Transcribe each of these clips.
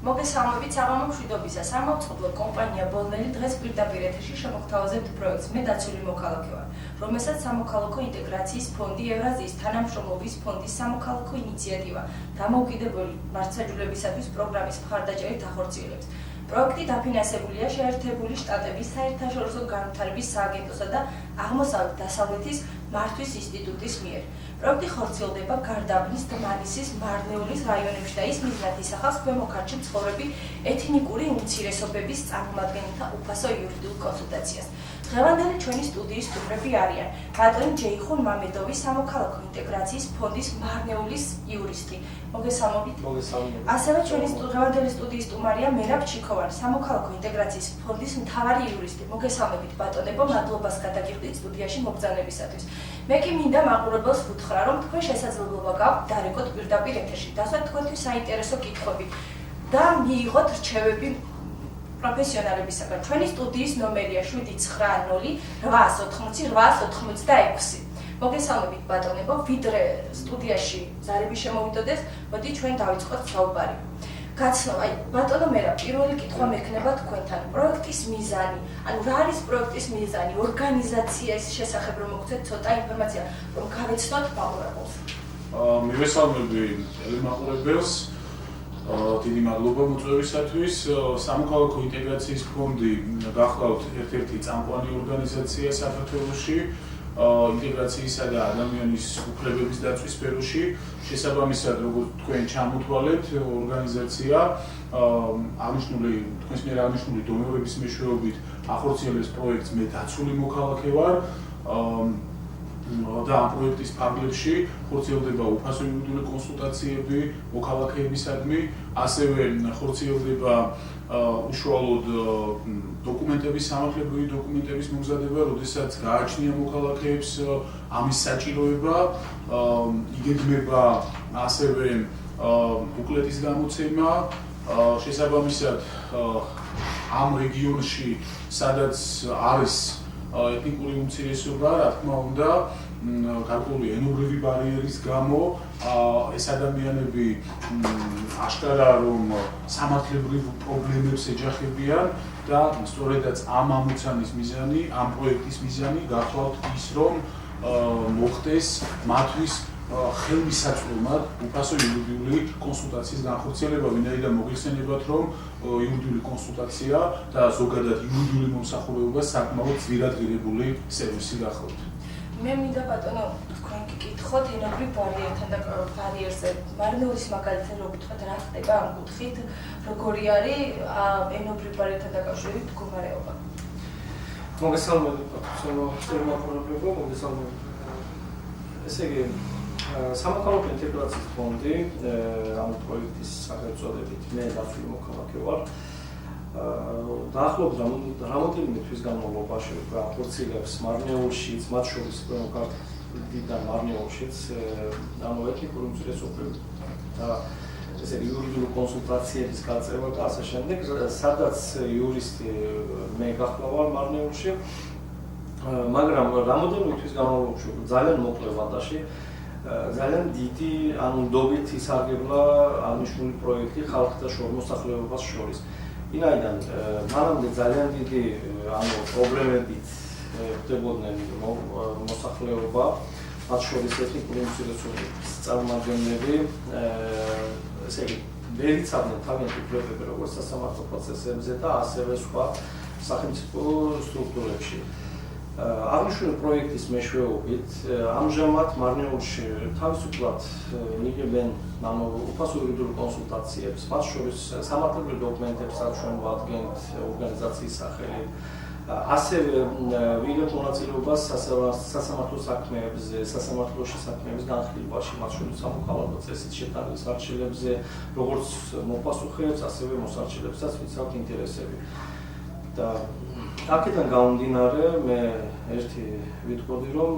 მოგესალმებით საღამო მშვიდობისა. სამავწყებლო კომპანია ბოლნელი დღეს პირდაპირ ეთერში შემოგთავაზებთ პროექტს „მე დაცული მოქალაქე ვარ“, რომელსაც სამოქალაქო ინტეგრაციის ფონდი, ევრაზიის თანამშრომლობის ფონდის სამოქალაქო ინიციატივა „დამოუკიდებელი მართლმსაჯულებისათვის პროგრამის“ მხარდაჭერით ახორციელებს. პროექტი დაფინანსებულია შეერთებული შტატების საერთაშორისო განვითარების სააგენტოსა და აღმოსავლეთ-დასავლეთის მართვის ინსტიტუტის მიერ. პროექტი ხორციელდება გარდაბნის, დმანისის, მარნეულის რაიონებში და ის მიზნად ისახავს ქვემო ქართლში მცხოვრები ეთნიკური უმცირესობების წარმომადგენელთა უფასო იურიდიულ კონსულტაციას. დღევანდელი ჩვენი სტუდიის სტუმრები არიან ბატონი ჯეიხუნ მამედოვი, სამოქალაქო ინტეგრაციის ფონდის მარნეულის იურისტი. მოგესალმებით. მოგესალმებით. ასევე ჩვენი დღევანდელი სტუდიის სტუმარია მერაბ ჩიქოვანი, სამოქალაქო ინტეგრაციის ფონდის მთავარი იურისტი. მოგესალმებით ბატონებო, მადლობას გადაგიხდით სტუდიაში მოგზაურობისათვის. მე კი მინდა მაყურებელს ვუთხრა, რომ თქვენ შესაძლებლობა გაქვთ დარეკოთ პირდაპირ ეთერში, დასვათ თქვენთვის საინტერესო კითხვები და მიიღოთ რჩევები პროფესიონალებისაგან. ჩვენი სტუდიის ნომერია 790-880-886. მოგესალმებით ბატონებო, ვიდრე სტუდიაში ზარები შემოვიდოდეს, მოდი ჩვენ დავიწყოთ საუბარი. გაცნობა, ბატონო მერაბ, პირველი კითხვა მექნება თქვენთან. პროექტის მიზანი, ანუ რა არის პროექტის მიზანი, ორგანიზაციის შესახებ რომ მოგცეთ ცოტა ინფორმაცია, რომ გავეცნოთ მაყურებელს. მივესალმები ტელემაყურებელს. დიდი მადლობა მოწვევისათვის. სამოქალაქო ინტეგრაციის ფონდი გახლავთ ერთ-ერთი წამყვანი ორგანიზაცია საქართველოში ინტეგრაციისა და ადამიანის უფლებების დაცვის სფეროში. შესაბამისად, როგორც თქვენ ჩამოთვალეთ, ორგანიზაცია აღნიშნული თქვენს მიერ აღნიშნული დონორების მეშვეობით ახორციელებს პროექტს „მე დაცული მოქალაქე ვარ“. და ამ პროექტის ფარგლებში ხორციელდება უფასო იურიდიული კონსულტაციები მოქალაქეებისადმი, ასევე ხორციელდება უშუალოდ დოკუმენტების, სამართლებრივი დოკუმენტების მომზადება, როდესაც გააჩნია მოქალაქეებს ამის საჭიროება, იგეგმება ასევე ბუკლეტის გამოცემა, შესაბამისად ამ რეგიონში, სადაც არის ეთნიკური უმცირესობა, რა თქმა უნდა, გარკვეული ენობრივი ბარიერის გამო ეს ადამიანები აშკარა რომ სამართლებრივ პრობლემებს ეჯახებიან და სწორედაც ამ ამოცანის მიზანი, ამ პროექტის მიზანი გახლავთ ის, რომ მოხდეს მათთვის ხელმისაწვდომად უფასო იურიდიული კონსულტაციის განხორციელება, ვინაიდან მოგეხსენებათ, რომ იურიდიული კონსულტაცია და ზოგადად იურიდიული მომსახურება საკმაოდ ძვირადღირებული სერვისი გახლავთ. მე მინდა ბატონო თქვენ გიკითხოთ ენობრივ ბარიერზე. მარნეულის მაგალითად რო გითხრათ, რა ხდება ამ კუთხით, როგორი არის ენობრივ ბარიერთან დაკავშირებით მდგომარეობა. მოგესალმებით ტელემაყურებლებო, მოგესალმებით. ესე იგი სამოქალაქო ინტეგრაციის ფონდი ამ პროექტის სახელწოდებით „მე დაცული მოქალაქე ვარ“ დაახლოებით რამდენიმე თვის განმავლობაში ახორციელებს მარნეულშიც, მათ შორის ქვემო ქართლიდან მარნეულშიც ეთნიკური უმცირესობები და ესე იურიდიული კონსულტაციების გაწევა და ასე შემდეგ, სადაც იურისტი მე გახლავარ მარნეულში, მაგრამ რამდენიმე თვის განმავლობაში ძალიან მოკლე ვადაში ძალიან დიდი ნდობით ისარგებლა აღნიშნული პროექტი ხალხთა მოსახლეობას შორის. ვინაიდან მანამდე ძალიან დიდი პრობლემებით ხდებოდნენ მოსახლეობა, მათ შორის ეთნიკური უმცირესობების წარმომადგენლები, ესე იგი ვერ იცავდნენ თავიანთი უფლებები როგორც სასამართლო პროცესებზე და ასევე სხვა სახელმწიფო სტრუქტურებში. აღნიშნული პროექტის მეშვეობით ამჟამად მარნეულში თავისუფლად მიიღებენ უფასო იურიდიულ კონსულტაციებს, მათ შორის სამართლებრივ დოკუმენტებს ჩვენ ვადგენთ ორგანიზაციის სახელით, ასევე ვიღებთ მონაწილეობას სასამართლო საქმეებზე, სასამართლოში საქმეების განხილვაში, მათ შორის სამოქალაქო წესით შეტანილი სარჩელებზე, როგორც მოპასუხეებს, ასევე მოსარჩელებსაც ვიცავთ ინტერესები. და აქედან გამომდინარე, მე ერთი ვიტყოდი, რომ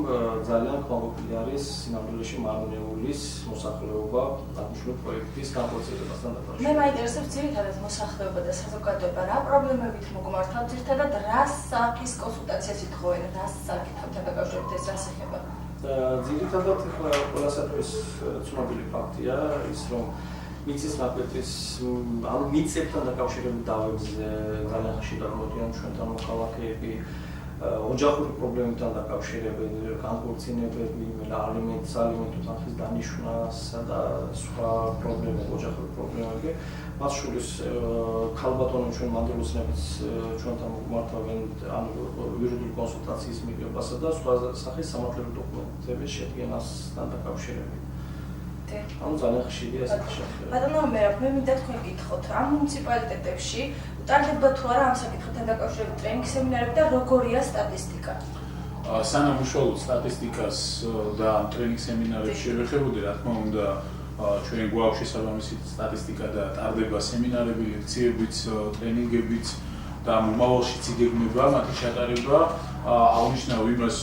ძალიან კმაყოფილი არის სინამდვილეში მარნეულის მოსახლეობა აღნიშნული პროექტის განხორციელებასთან დაკავშირებით. მე მაინტერესებს ძირითადად მოსახლეობა და საზოგადოება რა პრობლემებით მოგმართავთ, ძირითადად რა სახის კონსულტაციას ითხოვენ, რა საკითხებთან დაკავშირებით ეს რას ეხება? ძირითადად ყველასათვის ცნობილი ფაქტია ის, რომ მიწის ნაკვეთის ანუ მიწებთან დაკავშირებით დავებზე ძალიან ხშირად მოდიან ჩვენთან მოქალაქეები ოჯახური პრობლემებთან დაკავშირებით, განქორწინებები, ალიმენტო თანხის დანიშვნასა და სხვა პრობლემები, ოჯახური პრობლემები. მათ შორის ქალბატონი ჩვენ მანდილოსნებიც ჩვენთან მოგმართავენ ანუ იურიდიული კონსულტაციის მიღებასა და სხვა სახის სამართლებრივი დოკუმენტების შედგენასთან დაკავშირებით. ანუ ძალიან ხშირია ესეთი შეხვედრა. ბატონო მერაბ, მე მინდა თქვენ გითხოთ, ამ მუნიციპალიტეტებში ტარდება თუ არა ამ საკითხთან დაკავშირებით ტრენინგ სემინარები და როგორია სტატისტიკა? სანამ უშუალოდ სტატისტიკას და ტრენინგ სემინარებს შევეხებოდი, რა თქმა უნდა, ჩვენ გვაქვს შესაბამისი სტატისტიკა და ტარდება სემინარები, ლექციებიც, ტრენინგებიც და მომავალშიც იგეგმება მათი ჩატარება. აღნიშნავ იმას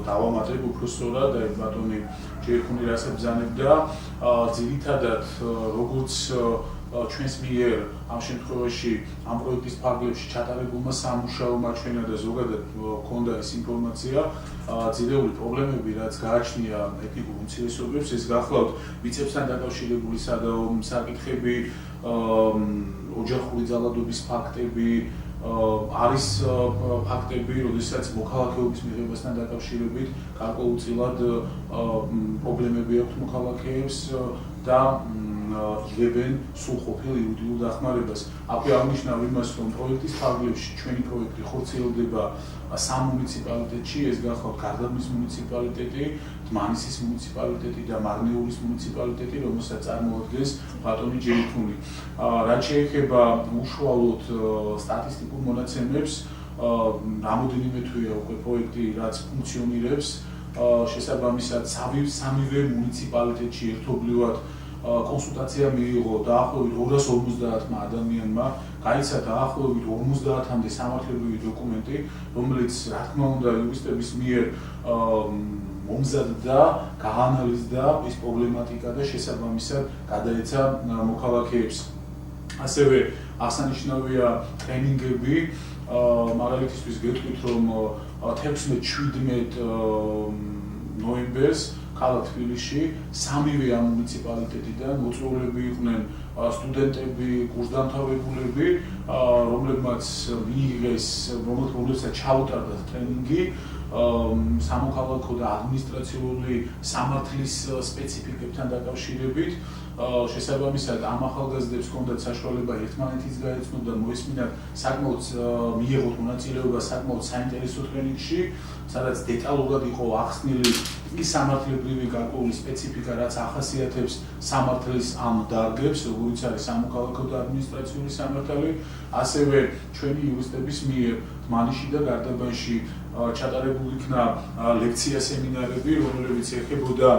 დავამატებ უფრო სწორად, ბატონი ჯერხუნი რას ებრძანებდა, ძირითადად როგორც ჩვენს მიერ ამ შემთხვევაში ამ პროექტის ფარგლებში ჩატარებულმა სამუშაომა ჩვენა და ზოგადად ჰქონდა ეს ინფორმაცია, ძირეული პრობლემები, რაც გააჩნია ეთნიკურ უმცირესობებს, ეს გახლავთ მიწებთან დაკავშირებული საკითხები, ოჯახური ძალადობის ფაქტები, არის ფაქტები, როდესაც მოქალაქეობის მიღებასთან დაკავშირებით გარკვეულწილად პრობლემები აქვს მოქალაქეებს და იღებენ სრულყოფილ იურიდიულ დახმარებას. აქვე აღნიშნავ იმას, რომ პროექტის ფარგლებში ჩვენი პროექტი ხორციელდება 3 მუნიციპალიტეტში, ეს გახლავთ გარდაბნის მუნიციპალიტეტი, დმანისის მუნიციპალიტეტი და მარნეულის მუნიციპალიტეტი, რომელსაც წარმოადგენს ბატონი ჯერიხუნი. რაც შეეხება უშუალოდ სტატისტიკურ მონაცემებს, რამოდენიმე თვეა უკვე პროექტი, რაც ფუნქციონირებს, შესაბამისად სამივე მუნიციპალიტეტში ერთობლივად კონსულტაცია მიიღო დაახლოებით 250 ადამიანმა, გაიცა დაახლოებით 50-მდე სამართლებრივი დოკუმენტი, რომელიც რა თქმა უნდა იურისტების მიერ მომზადდა, გაანალიზდა ეს პრობლემატიკა და შესაბამისად გადაეცა მოქალაქეებს. ასევე აღსანიშნავია ტრენინგები, მაგალითისთვის გეტყვით, რომ 16-17 ნოემბერს ქალაქ თბილისში სამივე ამ მუნიციპალიტეტიდან მოწვეულები იყვნენ სტუდენტები, კურსდამთავრებულები, რომლებმაც მიიღეს, რომლებსაც ჩაუტარდათ ტრენინგი სამოქალაქო და ადმინისტრაციული სამართლის სპეციფიკებთან დაკავშირებით. შესაბამისად ამ ახალგაზრდებს ჰქონდათ საშუალება ერთმანეთის გაეცნოთ და მოესმინათ საკმაოდ მიიღოთ მონაწილეობა საკმაოდ საინტერესო ტრენინგში, სადაც დეტალურად იყო ახსნილი ის სამართლებრივი გარკვეული სპეციფიკა, რაც ახასიათებს სამართლის ამ დარგებს, როგორიც არის სამოქალაქო და ადმინისტრაციული სამართალი, ასევე ჩვენი იურისტების მიერ დმანისში და გარდაბანში ჩატარებულ იქნა ლექცია სემინარები, რომლებიც ეხებოდა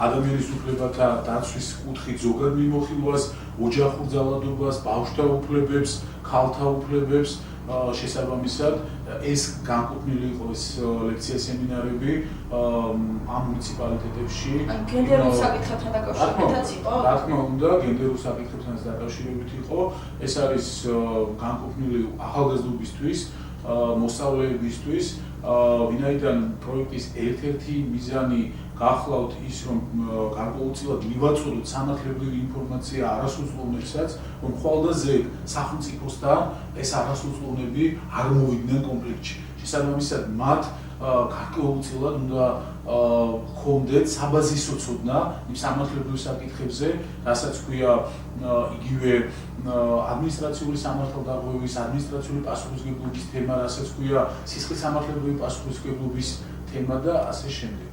ადამიანის უფლებათა დაცვის კუთხით ზოგად მიმოხილვას, ოჯახურ ძალადობას, ბავშვთა უფლებებს, ქალთა უფლებებს, შესაბამისად ეს განკუთვნილი იყო ეს ლექცია სემინარები ამ მუნიციპალიტეტებში. გენდერულ საკითხებთან დაკავშირებითაც იყო? რა თქმა უნდა, გენდერულ საკითხებთან დაკავშირებით იყო. ეს არის განკუთვნილი ახალგაზრდობისთვის, მოსწავლეებისთვის, ვინაიდან პროექტის ერთ-ერთი მიზანი გახლავთ ის, რომ გარკვეულწილად მივაწოდოთ სამართლებრივი ინფორმაცია არასრულწლოვნებსაც, რომ ხვალდაზე სახელმწიფოსთან ეს არასრულწლოვნები არ მოვიდნენ კონფლიქტში. შესაბამისად, მათ გარკვეულწილად უნდა ჰქონდეთ საბაზისო ცოდნა იმ სამართლებრივ საკითხებზე, რასაც ქვია იგივე ადმინისტრაციული სამართალდაღუების, ადმინისტრაციული პასუხისმგებლობის თემა, რასაც ქვია სისხლის სამართლებრივი პასუხისმგებლობის თემა და ასე შემდეგ.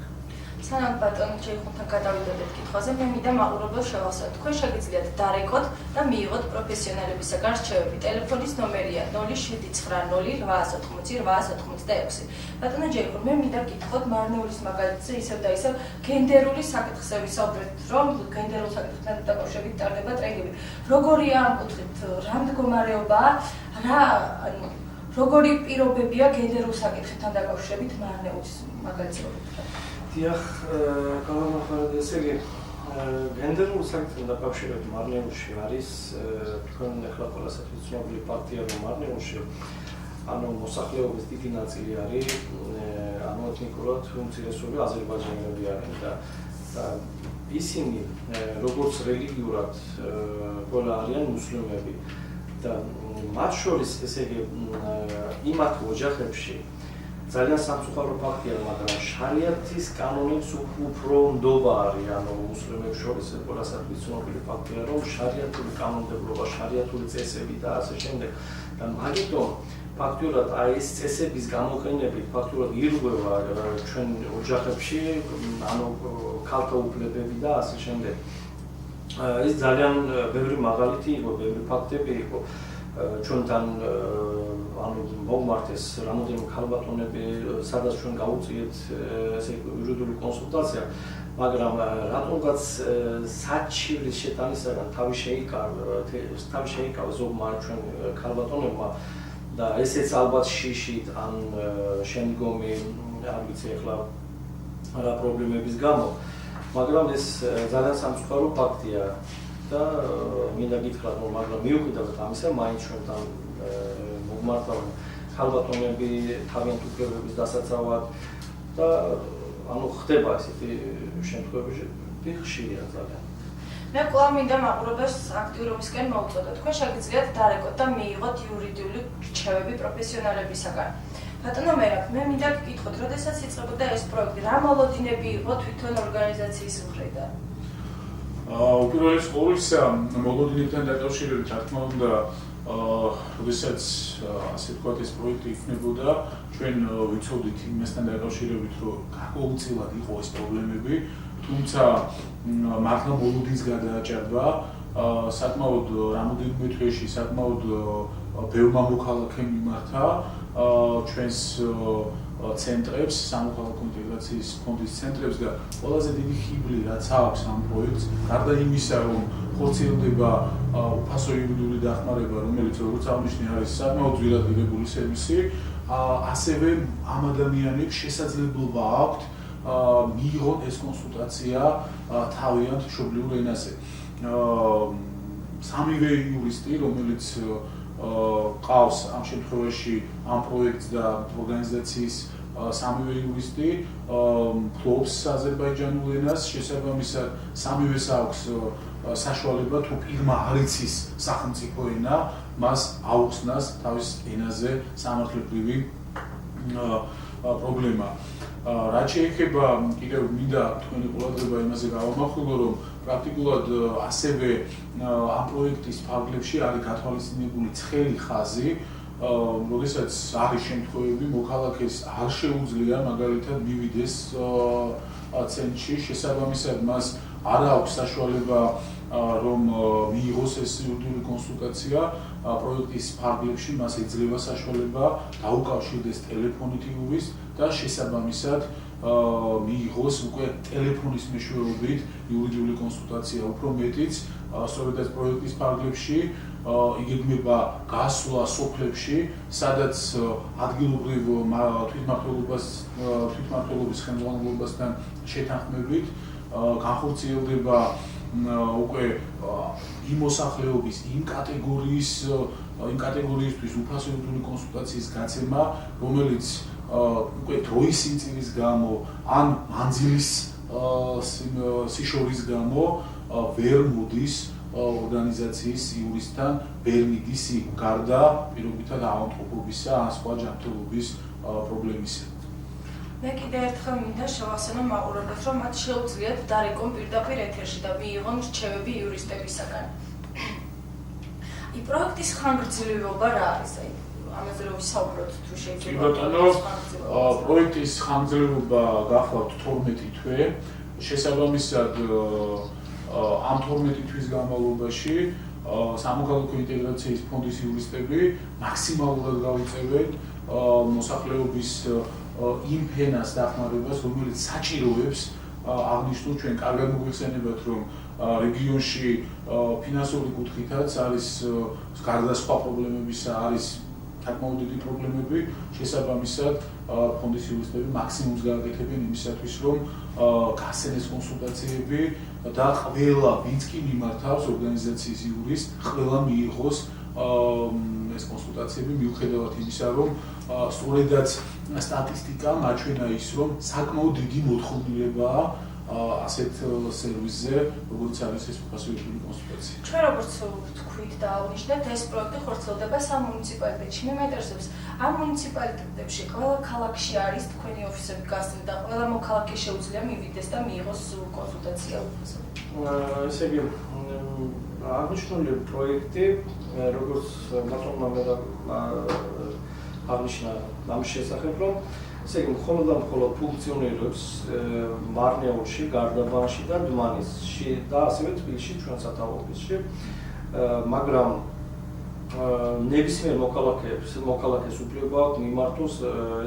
სანამ ბატონი ჯერხუნთან გადავიდოდეთ კითხვაზე, მე მინდა მაყურებელს შევასწავლოთ. თქვენ შეგიძლიათ დარეკოთ და მიიღოთ პროფესიონალებისაგან რჩევები. ტელეფონის ნომერია 070880-886. ბატონო ჯერხუნ, მე მინდა გითხოთ მარნეულის მაგალითზე ისევ და ისევ გენდერული საკითხზე ვისაუბრეთ, რომ გენდერულ საკითხთან დაკავშირებით ტარდება ტრენინგები. როგორია ამ კუთხით, რა მდგომარეობაა, როგორი პირობებია გენდერულ საკითხთან დაკავშირებით მარნეულის მაგალითზე? დიახ, კალამახარადი, ესე იგი, გენდერულ საკითხთან დაკავშირებით მარნეულში არის თქვენ ახლა ყველასათვის ცნობილი ფაქტია, რომ მარნეულში ანუ მოსახლეობის დიდი ნაწილი არის ანუ ეთნიკურად უმცირესობები აზერბაიჯანელები არიან და ისინი როგორც რელიგიურად ყველა არიან მუსლიმები და მათ შორის ესე იგი იმათ ოჯახებში ძალიან სამწუხარო ფაქტია, მაგრამ შარიათის კანონებს უფრო ნდობა არის, ანუ მუსლიმებს შორის ყველასათვის ცნობილი ფაქტია, რომ შარიათული კანონმდებლობა, შარიათული წესები და ასე შემდეგ და მაგიტომ ფაქტურად აი ეს წესების გამოყენებით ფაქტურად ირღვევა ჩვენ ოჯახებში, ანუ ქალთა უფლებები და ასე შემდეგ. ეს ძალიან ბევრი მაღალითი იყო, ბევრი ფაქტები იყო. ჩვენთან ანუ მოგმართეს რამოდენიმე ქალბატონები, სადაც ჩვენ გავუწიეთ ესე იურიდიული კონსულტაცია, მაგრამ რატომღაც საჩივრის შეტანისაგან თავი შეიკავა ზოგმა ჩვენ ქალბატონებმა და ესეც ალბათ შიშით ან შემდგომი არ ვიცი ახლა რა პრობლემების გამო, მაგრამ ეს ძალიან სამწუხარო ფაქტია და მინდა გითხრათ, რომ მაგრამ მიუხედავად ამისა, მაინც ჩვენთან მოგმართავენ ქალბატონები თავიანთ უფლებების დასაცავად და ანუ ხდება ესეთი შემთხვევები ხშირია ძალიან. მე კვლავ მინდა მაყურებელს აქტიურობისკენ მოვუწოდო. თქვენ შეგიძლიათ დარეკოთ და მიიღოთ იურიდიული რჩევები პროფესიონალებისაგან. ბატონო მერაბ, მე მინდა გკითხოთ, როდესაც იწყებოდა ეს პროექტი, რა მოლოდინები იყო თვითონ ორგანიზაციის მხრიდან? უპირველეს ყოვლისა, მოლოდინებთან დაკავშირებით, რა თქმა უნდა, როდესაც ასე ვთქვათ, ეს პროექტი იქნებოდა, ჩვენ ვიცოდით იმასთან დაკავშირებით, რომ გარკვეულწილად იყო ეს პრობლემები, თუმცა მართლა მოლოდინს გადააჭარბა, საკმაოდ რამოდენიმე თვეში, საკმაოდ ბევრმა მოქალაქემ მიმართა ჩვენს ცენტრებს, სამოქალაქო ინტეგრაციის ფონდის ცენტრებს და ყველაზე დიდი ხიბლი რაც აქვს ამ პროექტს, გარდა იმისა, რომ ხორციელდება უფასო იურიდიული დახმარება, რომელიც როგორც აღნიშნე არის საკმაოდ ძვირად მიღებული სერვისი, ასევე ამ ადამიანებს შესაძლებლობა აქვთ მიიღონ ეს კონსულტაცია თავიანთ მშობლიურ ენაზე. სამივე იურისტი, რომელიც ყავს ამ შემთხვევაში ამ პროექტს და ორგანიზაციის სამივე იურისტი ფლობს აზერბაიჯანულ ენას, შესაბამისად სამივეს აქვს საშუალება თუ პირმა არ იცის სახელმწიფო ენა, მას აუხსნას თავის ენაზე სამართლებრივი პრობლემა. რაც შეეხება კიდევ მინდა თქვენი ყურადღება იმაზე გავამახვილო, რომ პრაქტიკულად ასევე ამ პროექტის ფარგლებში არის გათვალისწინებული ცხელი ხაზი, როდესაც არის შემთხვევები, მოქალაქეს არ შეუძლია მაგალითად მივიდეს ცენტრში, შესაბამისად მას არ აქვს საშუალება რომ მიიღოს ეს იურიდიული კონსულტაცია, პროექტის ფარგლებში მას ეძლევა საშუალება დაუკავშირდეს ტელეფონით იურისტს და შესაბამისად მიიღოს უკვე ტელეფონის მეშვეობით იურიდიული კონსულტაცია, უფრო მეტიც, სწორედაც პროექტის ფარგლებში იგეგმება გასვლა სოფლებში, სადაც ადგილობრივ თვითმმართველობის ხელმძღვანელობასთან შეთანხმებით განხორციელდება უკვე იმ მოსახლეობის იმ კატეგორიისთვის უფასო იურიდიული კონსულტაციის გაცემა, რომელიც უკვე დროის სიმწირის გამო ან მანძილის სიშორის გამო ვერ მოდის ორგანიზაციის იურისტთან, ვერ მიდის იქ გარდა პირობითად ავადმყოფობისა ან სხვა ჯანმრთელობის პრობლემისა. მე კიდევ ერთხელ მინდა შევახსენო მაყურებელს, რომ მათ შეუძლიათ დარეკონ პირდაპირ ეთერში და მიიღონ რჩევები იურისტებისაგან. პროექტის ხანგრძლივობა რა არის? ამაზე რომ ვისაუბროთ თუ შეიძლება. პროექტის ხანგრძლივობა გახლავთ 12 თვე. შესაბამისად ამ 12 თვის განმავლობაში სამოქალაქო ინტეგრაციის ფონდის იურისტები მაქსიმალურად გავიწევენ მოსახლეობის იმ ფენას დახმარებას, რომელიც საჭიროებს აღნიშნულ ჩვენ კარგად მოგვიხსენებათ, რომ რეგიონში ფინანსური კუთხითაც არის გარდა სხვა პრობლემებისა არის საკმაოდ დიდი პრობლემები, შესაბამისად ფონდის იურისტები მაქსიმუმს გააკეთებენ იმისათვის, რომ გასცენეს კონსულტაციები და ყველა ვინც კი მიმართავს ორგანიზაციის იურისტს, ყველა მიიღოს ეს კონსულტაციები მიუხედავად იმისა, რომ სწორედაც სტატისტიკა მაჩვენა ის, რომ საკმაოდ დიდი მოთხოვნილებაა ასეთ სერვისზე, როგორც არის ეს ფასოვებული კონსულტაცია. ჩვენ როგორც თქვით და აღნიშნეთ, ეს პროექტი ხორციელდება სამ მუნიციპალიტეტში. მე მაინტერესებს, ამ მუნიციპალიტეტებში ყველა ქალაქში არის თქვენი ოფისები გასული და ყველა მოქალაქე შეუძლია მივიდეს და მიიღოს კონსულტაცია უფასოდ. ესე იგი, აღნიშნული პროექტი, როგორც ბატონმა აღნიშნა ამის შესახებ, რომ ესე იგი, მხოლოდ ფუნქციონირებს მარნეულში, გარდაბანში და დმანისში და ასევე თბილისში ჩვენ სათავო ოფისში, მაგრამ ნებისმიერ მოქალაქეს უფლება აქვს მიმართოს,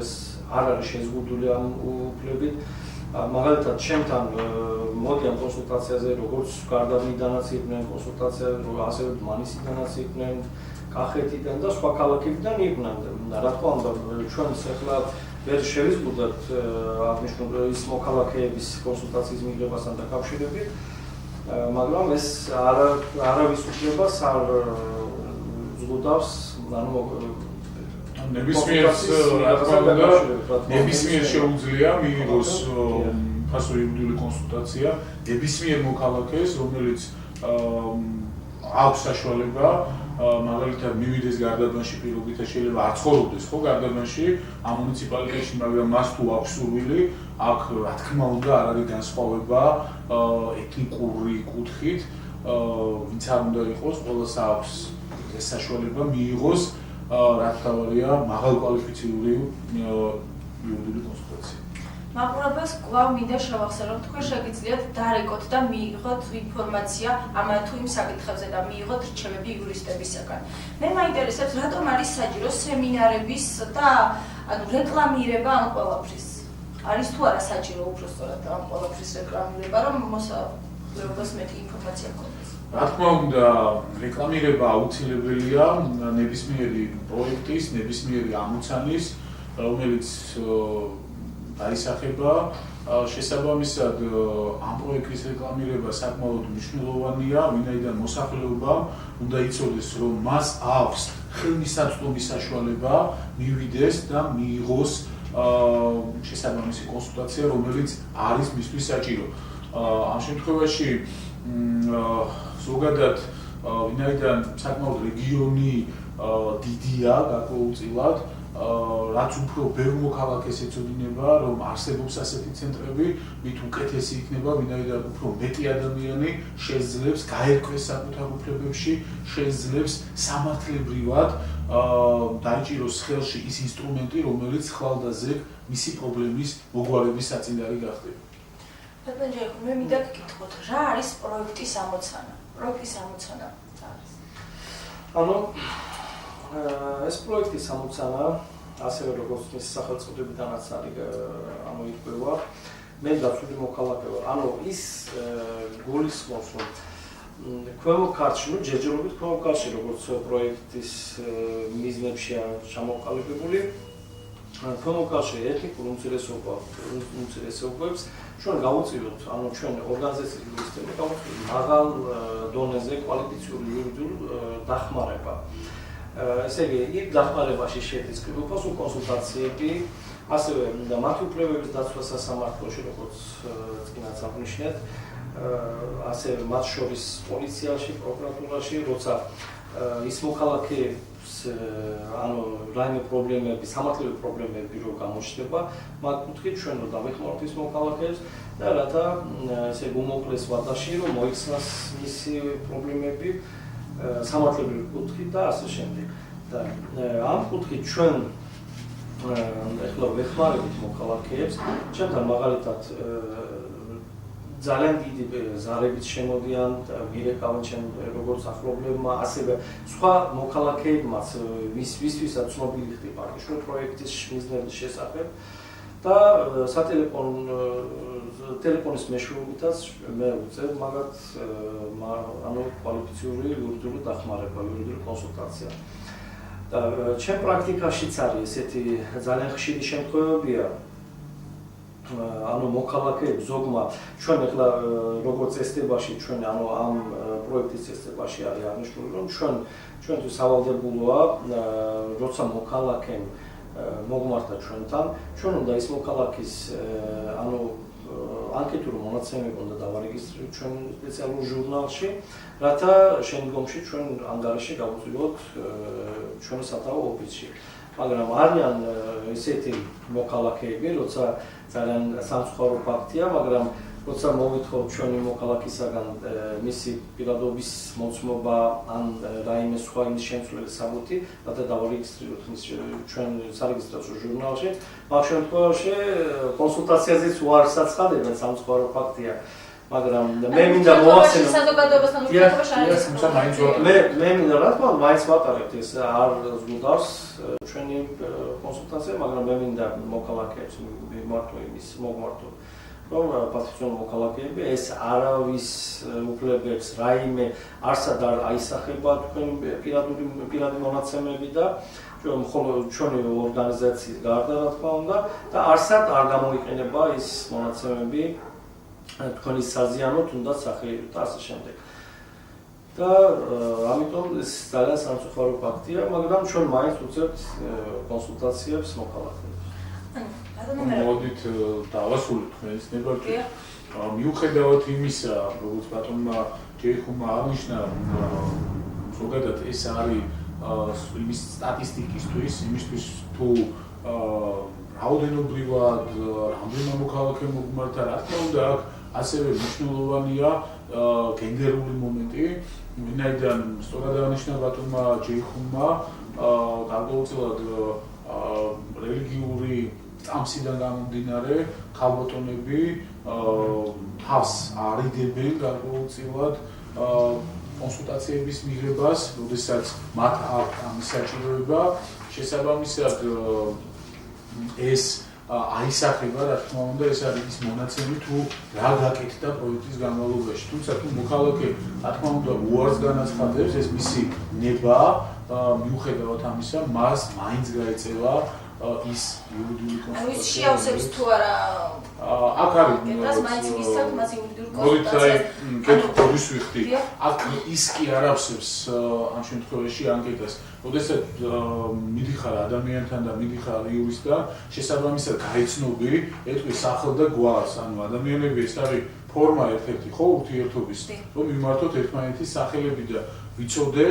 ეს არ არის შეზღუდული ამ უფლებით. მაგალითად, ჩემთან მოდიან კონსულტაციაზე, როგორც გარდაბნიდანაც იყვნენ კონსულტაციაზე, ასევე დმანისიდანაც იყვნენ, კახეთიდან და სხვა ქალაქებიდან იყვნენ. რა თქმა უნდა, ჩვენს ახლა ვერ შევიზღუდოთ აღნიშნულ ის მოქალაქეების კონსულტაციის მიღებასთან დაკავშირებით, მაგრამ ეს არავის უფლებას არ ზღუდავს, ანუ ნებისმიერ შეუძლია მიიღოს ფასოვებული კონსულტაცია ნებისმიერ მოქალაქეს, რომელიც აქვს საშუალება მაგალითად მივიდეს გარდაბანში პირობითად შეიძლება არ ცხოვრობდეს ხო გარდაბანში ამ მუნიციპალიტეტში, მაგრამ მას თუ აქვს სურვილი, აქ რა თქმა უნდა არ არის განსხვავება ეთნიკური კუთხით, ვინც არ უნდა იყოს, ყველას აქვს ეს საშუალება მიიღოს რა თქმა მაღალკვალიფიციური იურიდიული კონსულტაცია. მაყურებელს კვლავ მინდა შევახსენოთ, თქვენ შეგიძლიათ დარეკოთ და მიიღოთ ინფორმაცია ამ თუ იმ საკითხებზე და მიიღოთ რჩევები იურისტებისაგან. მე მაინტერესებს, რატომ არის საჭირო სემინარების და რეკლამირება ამ ყველაფრის? არის თუ არა საჭირო უბრალოდ ამ ყველაფრის რეკლამირება, რომ მოსახლეობას მეტი ინფორმაცია ჰქონდეს? რა თქმა უნდა, რეკლამირება აუცილებელია ნებისმიერი პროექტის, ნებისმიერი ამოცანის, რომელიც დაისახება შესაბამისად ამ პროექტის რეკლამირება საკმაოდ მნიშვნელოვანია, ვინაიდან მოსახლეობამ უნდა იცოდეს, რომ მას აქვს ხელმისაწვდომი საშუალება მივიდეს და მიიღოს შესაბამისი კონსულტაცია, რომელიც არის მისთვის საჭირო. ამ შემთხვევაში ზოგადად ვინაიდან საკმაოდ რეგიონი დიდია გარკვეულწილად, რაც უფრო ბევრ მოქალაქეს ეწოდინება, რომ არსებობს ასეთი ცენტრები, მით უკეთესი იქნება, ვინაიდან უფრო მეტი ადამიანი შეძლებს გაერკვეს საკუთარ უფლებებში, შეძლებს სამართლებრივად დაიჭიროს ხელში ის ინსტრუმენტი, რომელიც ხვალდაზეგ მისი პრობლემის მოგვარების საწინდარი გახდება. ბატონ ჯეიხვი, მე მინდა გკითხოთ, რა არის პროექტის ამოცანა? პროექტის ამოცანა არის. ანუ ეს პროექტის ამოცანა, ასევე როგორც მის სახელწოდებიდანაც არის ამოიყვება, მე დაცული მოქალაქე ვარ. ანუ ის გულისხმობს, რომ ქვემო ქართლში, ჯერჯერობით ქვემო ქართლში, როგორც პროექტის მიზნებშია ჩამოყალიბებული, ქვემო ქართლში ეთნიკურ უმცირესობებს ჩვენ გავუწიოთ, ანუ ჩვენ ორგანიზაციის სისტემა გავუწიოთ მაღალ დონეზე კვალიფიციური იურიდიული დახმარება. ესე იგი, იქ დახმარებაში შედის უპასუხო კონსულტაციები, ასევე მათი უფლებების დაცვა სასამართლოში, როგორც წინაც აღნიშნეთ, ასევე მათ შორის პოლიციაში, პროკურატურაში, როცა ის მოქალაქეებს ანუ რაიმე პრობლემები, სამართლებრივი პრობლემები რო გამოჩნდება, მათ კუთხით ჩვენ რო დავეხმაროთ ის მოქალაქეებს და რათა ესე უმოკლეს ვადაში რომ მოიხსნას მისი პრობლემები სამართლებრივი კუთხით და ასე შემდეგ. და ამ კუთხით ჩვენ ეხლა ვეხმარებით მოქალაქეებს, ჩვენთან მაგალითად ძალიან დიდი ზარებით შემოდიან, მირეკავენ ჩვენ როგორც ახლობლებმა, ასევე სხვა მოქალაქეებმაც, ვისთვისაც ცნობილი ხდება აღნიშნული პროექტის მიზნების შესახებ და ტელეფონის მეშვეობითაც მე ვუწევ მაგათ ანუ კვალიფიციური იურიდიული დახმარება, იურიდიული კონსულტაცია. და ჩემ პრაქტიკაშიც არის ესეთი ძალიან ხშირი შემთხვევებია, ანუ მოქალაქეებს ზოგმა ჩვენ ახლა როგორც წესდებაში ჩვენ ანუ ამ პროექტის წესდებაში არის აღნიშნული, რომ ჩვენთვის სავალდებულოა, როცა მოქალაქემ მოგმართა ჩვენთან, ჩვენ უნდა ის მოქალაქის ანუ ანკეტური მონაცემები უნდა დავარეგისტრიროთ ჩვენ სპეციალურ ჟურნალში, რათა შემდგომში ჩვენ ანგარიში გავუწიოთ ჩვენ სათაო ოფისში. მაგრამ არიან ესეთი მოქალაქეები, როცა ძალიან სამწუხარო ფაქტია, მაგრამ როცა მოვითხოვ ჩვენი მოქალაქისაგან მისი პირადობის მოწმობა ან რაიმე სხვა იმის შემცვლელი საბუთი, რათა დავარეგისტრიროთ ჩვენ სარეგისტრაციო ჟურნალში, მაგ შემთხვევაში კონსულტაციაზეც უარ საცხადებენ, სამწუხარო ფაქტია. მაგრამ მე მინდა მოვახსენო საზოგადოებასთან ურთიერთობაში არის მე მინდა რა თქმა უნდა მაინც ვატარებთ ეს არ ზღუდავს ჩვენი კონსულტაცია, მაგრამ მე მინდა მოქალაქეებს მიმართო იმის მოგმართო რომ პატრიოტული მოქალაქეები ეს არავის უფლებებს რაიმე არსად არ აისახება თქვენ პირადი მონაცემები და ჩვენი ორგანიზაციის გარდა რა თქმა უნდა და არსად არ გამოიყენება ის მონაცემები თქვენი საზიანო თუნდაც სახელით და ასე შემდეგ. და ამიტომ ეს ძალიან სამწუხარო ფაქტია, მაგრამ ჩვენ მაინც ვუწევთ კონსულტაციებს მოქალაქეებს. მოდით დავასრულოთ თქვენს დებატი. მიუხედავად იმისა, როგორც ბატონმა ჯეიხუმმა აღნიშნა, ზოგადად ეს არის იმის სტატისტიკისთვის, იმისთვის თუ რაოდენობრივად რამდენიმე მოქალაქე მოგმართა, რა თქმა უნდა, აქ ასევე მნიშვნელოვანია გენდერული მომენტი, ვინაიდან სწორად აღნიშნა ბატონმა ჯეიხუმმა, გარკვეულწილად რელიგიური წამსიდან გამომდინარე, ქალბატონები თავს არიდებენ გარკვეულწილად კონსულტაციების მიღებას, როდესაც მათ აქვთ ამის საჭიროება, შესაბამისად ეს აისახება, რა თქმა უნდა, ეს არის ის მონაცემი თუ რა გაკეთდა პროექტის განმავლობაში. თუმცა თუ მოქალაქე, რა თქმა უნდა, უარს განაცხადებს, ეს მისი ნება, მიუხედავად ამისა, მას მაინც გაეწევა ის იურიდიული კონსულტაცია. ის შეავსებს თუ არა აქ არის ეს მაინც მისცემთ მას იურიდიული კონსულტაცია. კონსულტაცია. კეთობის ვიხდი. აქ ის კი არ ავსებს ამ შემთხვევაში ანკეტას. როდესაც მიდიხარ ადამიანთან და მიდიხარ იურისტთან, შესაბამისად გაიცნობი, ეთქვი სახელ და გვარს, ანუ ადამიანები ეს არის ფორმა ერთ-ერთი ხო ურთიერთობის, რომ მიმართოთ ერთმანეთის სახელები და ვიცოდე,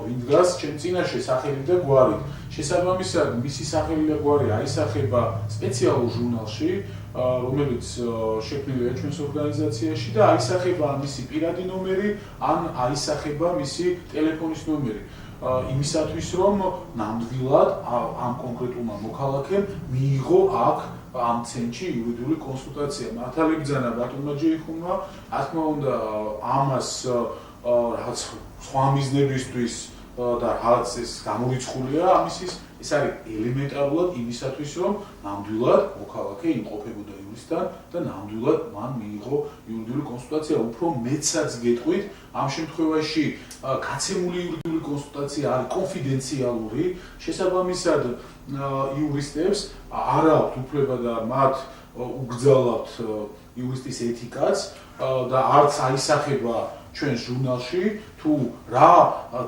ვინ დგას ჩემ წინაშე სახელი და გვარი. შესაბამისად, მისი სახელი და გვარი აისახება სპეციალურ ჟურნალში, რომელიც შექმნილია ჩვენს ორგანიზაციაში და აისახება მისი პირადი ნომერი, ან აისახება მისი ტელეფონის ნომერი. იმისათვის, რომ ნამდვილად ამ კონკრეტულმა მოქალაქემ მიიღო აქ ამ ცენტრში იურიდიული კონსულტაცია. მართალი ბრძანა ბატონმა ჯეიხუმმა, რა თქმა უნდა, ამას რაღაც სხვა მიზნებისთვის და რაღაც ეს გამორიცხულია ამისის, ეს არის ელემენტარულად იმისათვის, რომ ნამდვილად მოქალაქე იმყოფებოდა იურისტთან და ნამდვილად მან მიიღო იურიდიული კონსულტაცია. უფრო მეცაც გეტყვით, ამ შემთხვევაში გაცემული იურიდიული კონსულტაცია არის კონფიდენციალური, შესაბამისად იურისტებს არ აქვთ უფლება და მათ უგრძალებთ იურისტის ეთიკაც და არც აისახება ჩვენს ჟურნალში თუ რა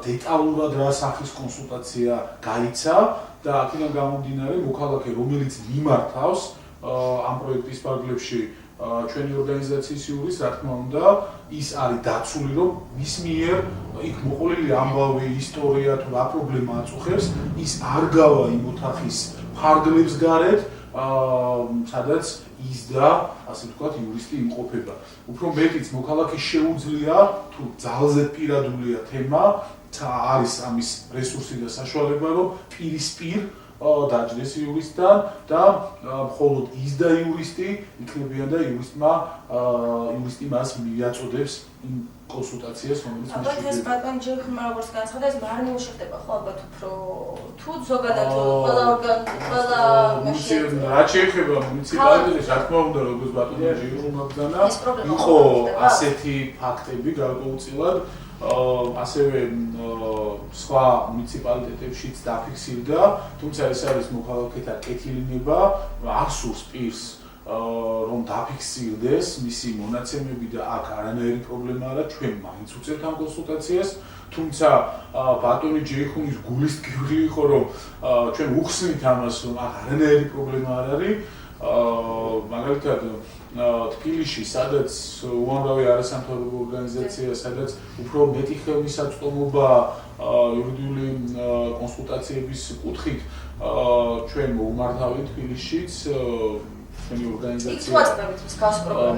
დეტალურად რა სახის კონსულტაცია გაიცა და აქედან გამომდინარე მოქალაქე რომელიც მიმართავს ამ პროექტის ფარგლებში ჩვენი ორგანიზაციის იურისტს, რა თქმა უნდა, ის არის დაცული, რომ მის მიერ იქ მოყოლილი ამბავი, ისტორია თუ რა პრობლემა აწუხებს, ის არ გავა იმ ოთახის ფარგლებს გარეთ, სადაც ის და ასე ვთქვათ, იურისტი იმყოფება. უფრო მეტიც მოქალაქეს შეუძლია თუ ძალზე პირადულია თემა, არის ამის რესურსი და საშუალება, რომ პირისპირ დაჯდეს იურისტთან და მხოლოდ ის და იურისტი იქნებიან და იურისტი მას მიაწოდებს იმ კონსულტაციას, რომელიც მას ალბათ ეს ბატონ ჯეიხუმმა როგორც განაცხადა, ეს მარნეულ შეხდება ხო ალბათ უფრო თუ ზოგადად ყველა რა შეეხება მუნიციპალიტეტს, რა თქმა უნდა, როგორც ბატონმა ჯეიხუმმა ბრძანა, იყო ასეთი ფაქტები გარკვეულწილად ასევე სხვა მუნიციპალიტეტებშიც დაფიქსირდა, თუმცა ეს არის მოქალაქეთა კეთილინება, არ სურს პირს რომ დაფიქსირდეს მისი მონაცემები და აქ არანაირი პრობლემა არა, ჩვენ მაინც უწევთ ამ კონსულტაციას, თუმცა ბატონი ჯეიხუმის გულისტკივრი იყო, რომ ჩვენ უხსნით ამას, რომ აქ არანაირი პრობლემა არ არის მაგალითად თბილისში, სადაც უამრავი არასამთავრობო ორგანიზაცია, სადაც უფრო მეტი ხელმისაწვდომობა იურიდიული კონსულტაციების კუთხით ჩვენ მოუმართავთ თბილისშიც ჩვენი ორგანიზაცია.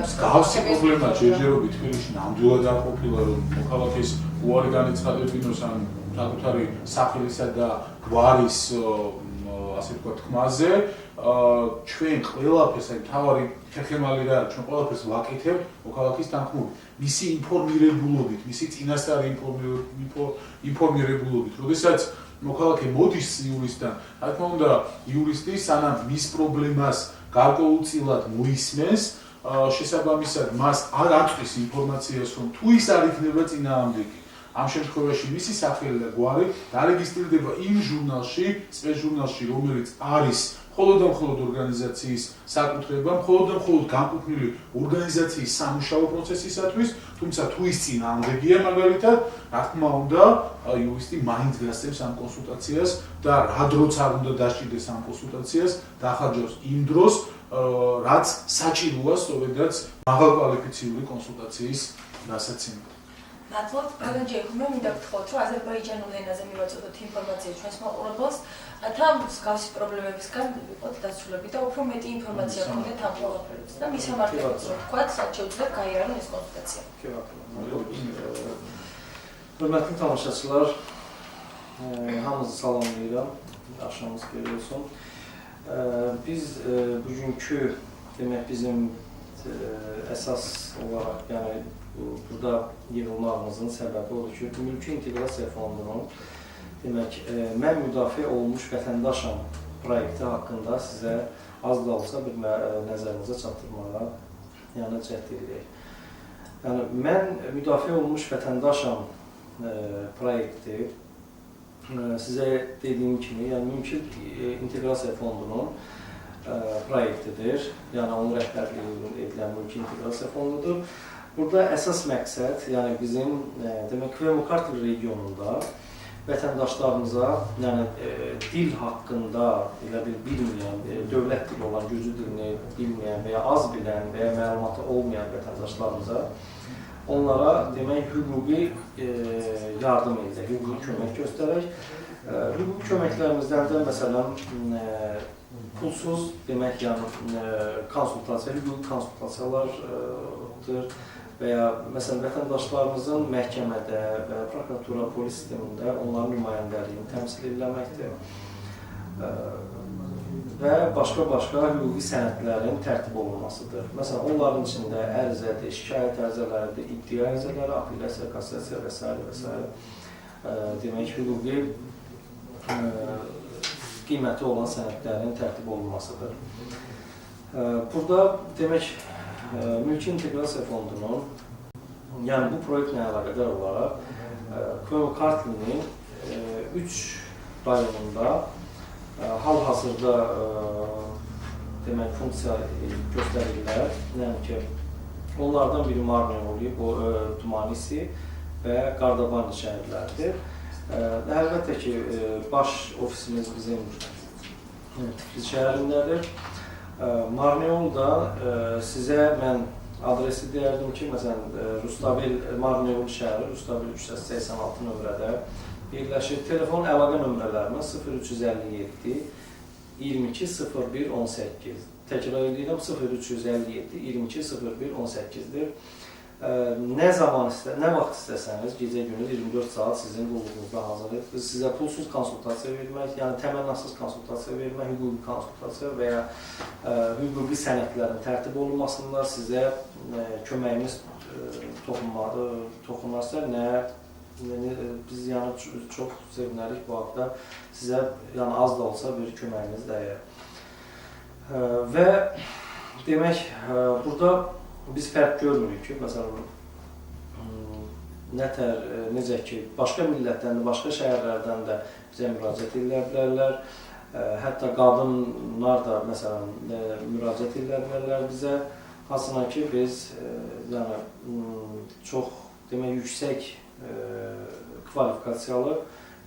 მსგავსი პრობლემა ჯერჯერობით თბილისში ნამდვილად არ ყოფილა, რომ მოქალაქეს უარი განეცხადებინოს ან საკუთარი სახელისა და გვარის ასე ვთქვათ თქმაზე. ჩვენ ყველაფერს, აი თავარი ხერხემალი რა არის, ჩვენ ყველაფერს ვაკეთებთ მოქალაქის თანხმობით, მისი ინფორმირებულობით, მისი წინასწარი ინფორმირებულობით. როდესაც მოქალაქე მოდის იურისტთან, რა თქმა უნდა, იურისტი სანამ მის პრობლემას გარკვეულწილად მოისმენს, შესაბამისად მას არ აწვის ინფორმაციას, რომ თუ ის არ იქნება წინააღმდეგი. ამ შემთხვევაში მისი სახელი და გვარი დარეგისტრირდება იმ ჟურნალში, სპეცჟურნალში, რომელიც არის მხოლოდ და მხოლოდ ორგანიზაციის საკუთრება, მხოლოდ და მხოლოდ განკუთვნილი ორგანიზაციის სამუშაო პროცესისათვის, თუმცა თუ ის წინააღმდეგია მაგალითად, რა თქმა უნდა, იურისტი მაინც გასცემს ამ კონსულტაციას და რა დროც არ უნდა დასჭირდეს ამ კონსულტაციას, დახარჯავს იმ დროს, რაც საჭიროა სწორედაც მაღალკვალიფიციური კონსულტაციის გასაცემად. მადლობთ, ბაგან ჯეიკუმე, მინდა გთხოვთ, რომ აზერბაიჯანულ ენაზე მივაწოდოთ ინფორმაცია ჩვენს მაყურებელს, თან მსგავსი პრობლემებისგან ვიყოთ დაცულები და უფრო მეტი ინფორმაცია გქონდეთ ამ ყველაფერებზე და მის ამართლებს რომ ვთქვათ, რაც შეუძლიათ გაიარონ ეს კონსულტაცია. კი ბატონო, მადლობა. Hörmətli tamaşaçılar, hamınızı salamlayıram, axşamınız xeyir olsun. Biz bugünkü demək bizim əsas olaraq, yəni burada yığılmağımızın səbəbi odur ki, Mülki İnteqrasiya Fondunun demək, mən müdafiə olmuş vətəndaşam proyekti haqqında sizə az da olsa bir nəzərinizə çatdırmağa cəhd edirik. Yəni, mən müdafiə olmuş vətəndaşam proyekti sizə dediyim kimi, yəni Mülki İnteqrasiya Fondunun proyektidir. Yəni, onun rəhbərliyi edilən Mülki İnteqrasiya Fondudur. Burada əsas məqsəd, yəni bizim demək Kvemukart regionunda vətəndaşlarımıza, yəni dil haqqında elə bilməyən, dövlət dili olan, güclü dilini bilməyən və ya az bilən və ya məlumatı olmayan vətəndaşlarımıza onlara demək hüquqi yardım edəcək, hüquqi kömək göstərək. Hüquqi köməklərimizdən də məsələn pulsuz demək yəni konsultasiya, hüquqi konsultasiyalardır. Və ya məsələn vətəndaşlarımızın məhkəmədə və prokuratura, polis sistemində onların nümayəndəliyini təmsil ediləməkdir və başqa-başqa hüquqi sənədlərin tərtib olunmasıdır. Məsələn, onların içində ərizədir, şikayət ərizələridir, iddia ərizələri, apellyasiya, kassasiya və s. Demək, hüquqi qiyməti olan sənədlərin tərtib olunmasıdır. Burada demək, Mülki İnteqrasiya Fondunun, yəni bu proyektlə əlaqədar olaraq Kvemukartlinin 3 rayonunda hal-hazırda demək funksiya göstərirlər. Yəni ki, onlardan biri Marneoli, bu Tumanisi və Qardabani şəhərləridir. Əlbəttə ki, baş ofisimiz bizim Tiflis şəhərindədir. Marneolda sizə mən adresi deyərdim ki, məsələn, Rustavel Marneol şəhəri, Rustavel 386 nömrədə yerləşir. Telefon əlaqə nömrələrimiz 0357 22 01 18. Təkrar edirəm, 0357 22 01 18-dir. Nə vaxt istəsəniz, gecə günü 24 saat sizin qulluğunuzda hazırdır. Biz sizə pulsuz konsultasiya vermək, yəni təmənnasız konsultasiya vermək, hüquqi konsultasiya və ya hüquqi sənədlərin tərtib olunmasında sizə köməyimiz toxunarsa, biz yəni çox sevinərik bu haqda sizə yəni az da olsa bir köməyimiz dəyər. Və demək, burada biz fərq görmürük ki, məsələn, necə ki, başqa millətdən də, başqa şəhərlərdən də bizə müraciət edə bilərlər. Hətta qadınlar da, məsələn, müraciət edə bilərlər bizə. Hansına ki, biz çox yüksək kvalifikasiyalı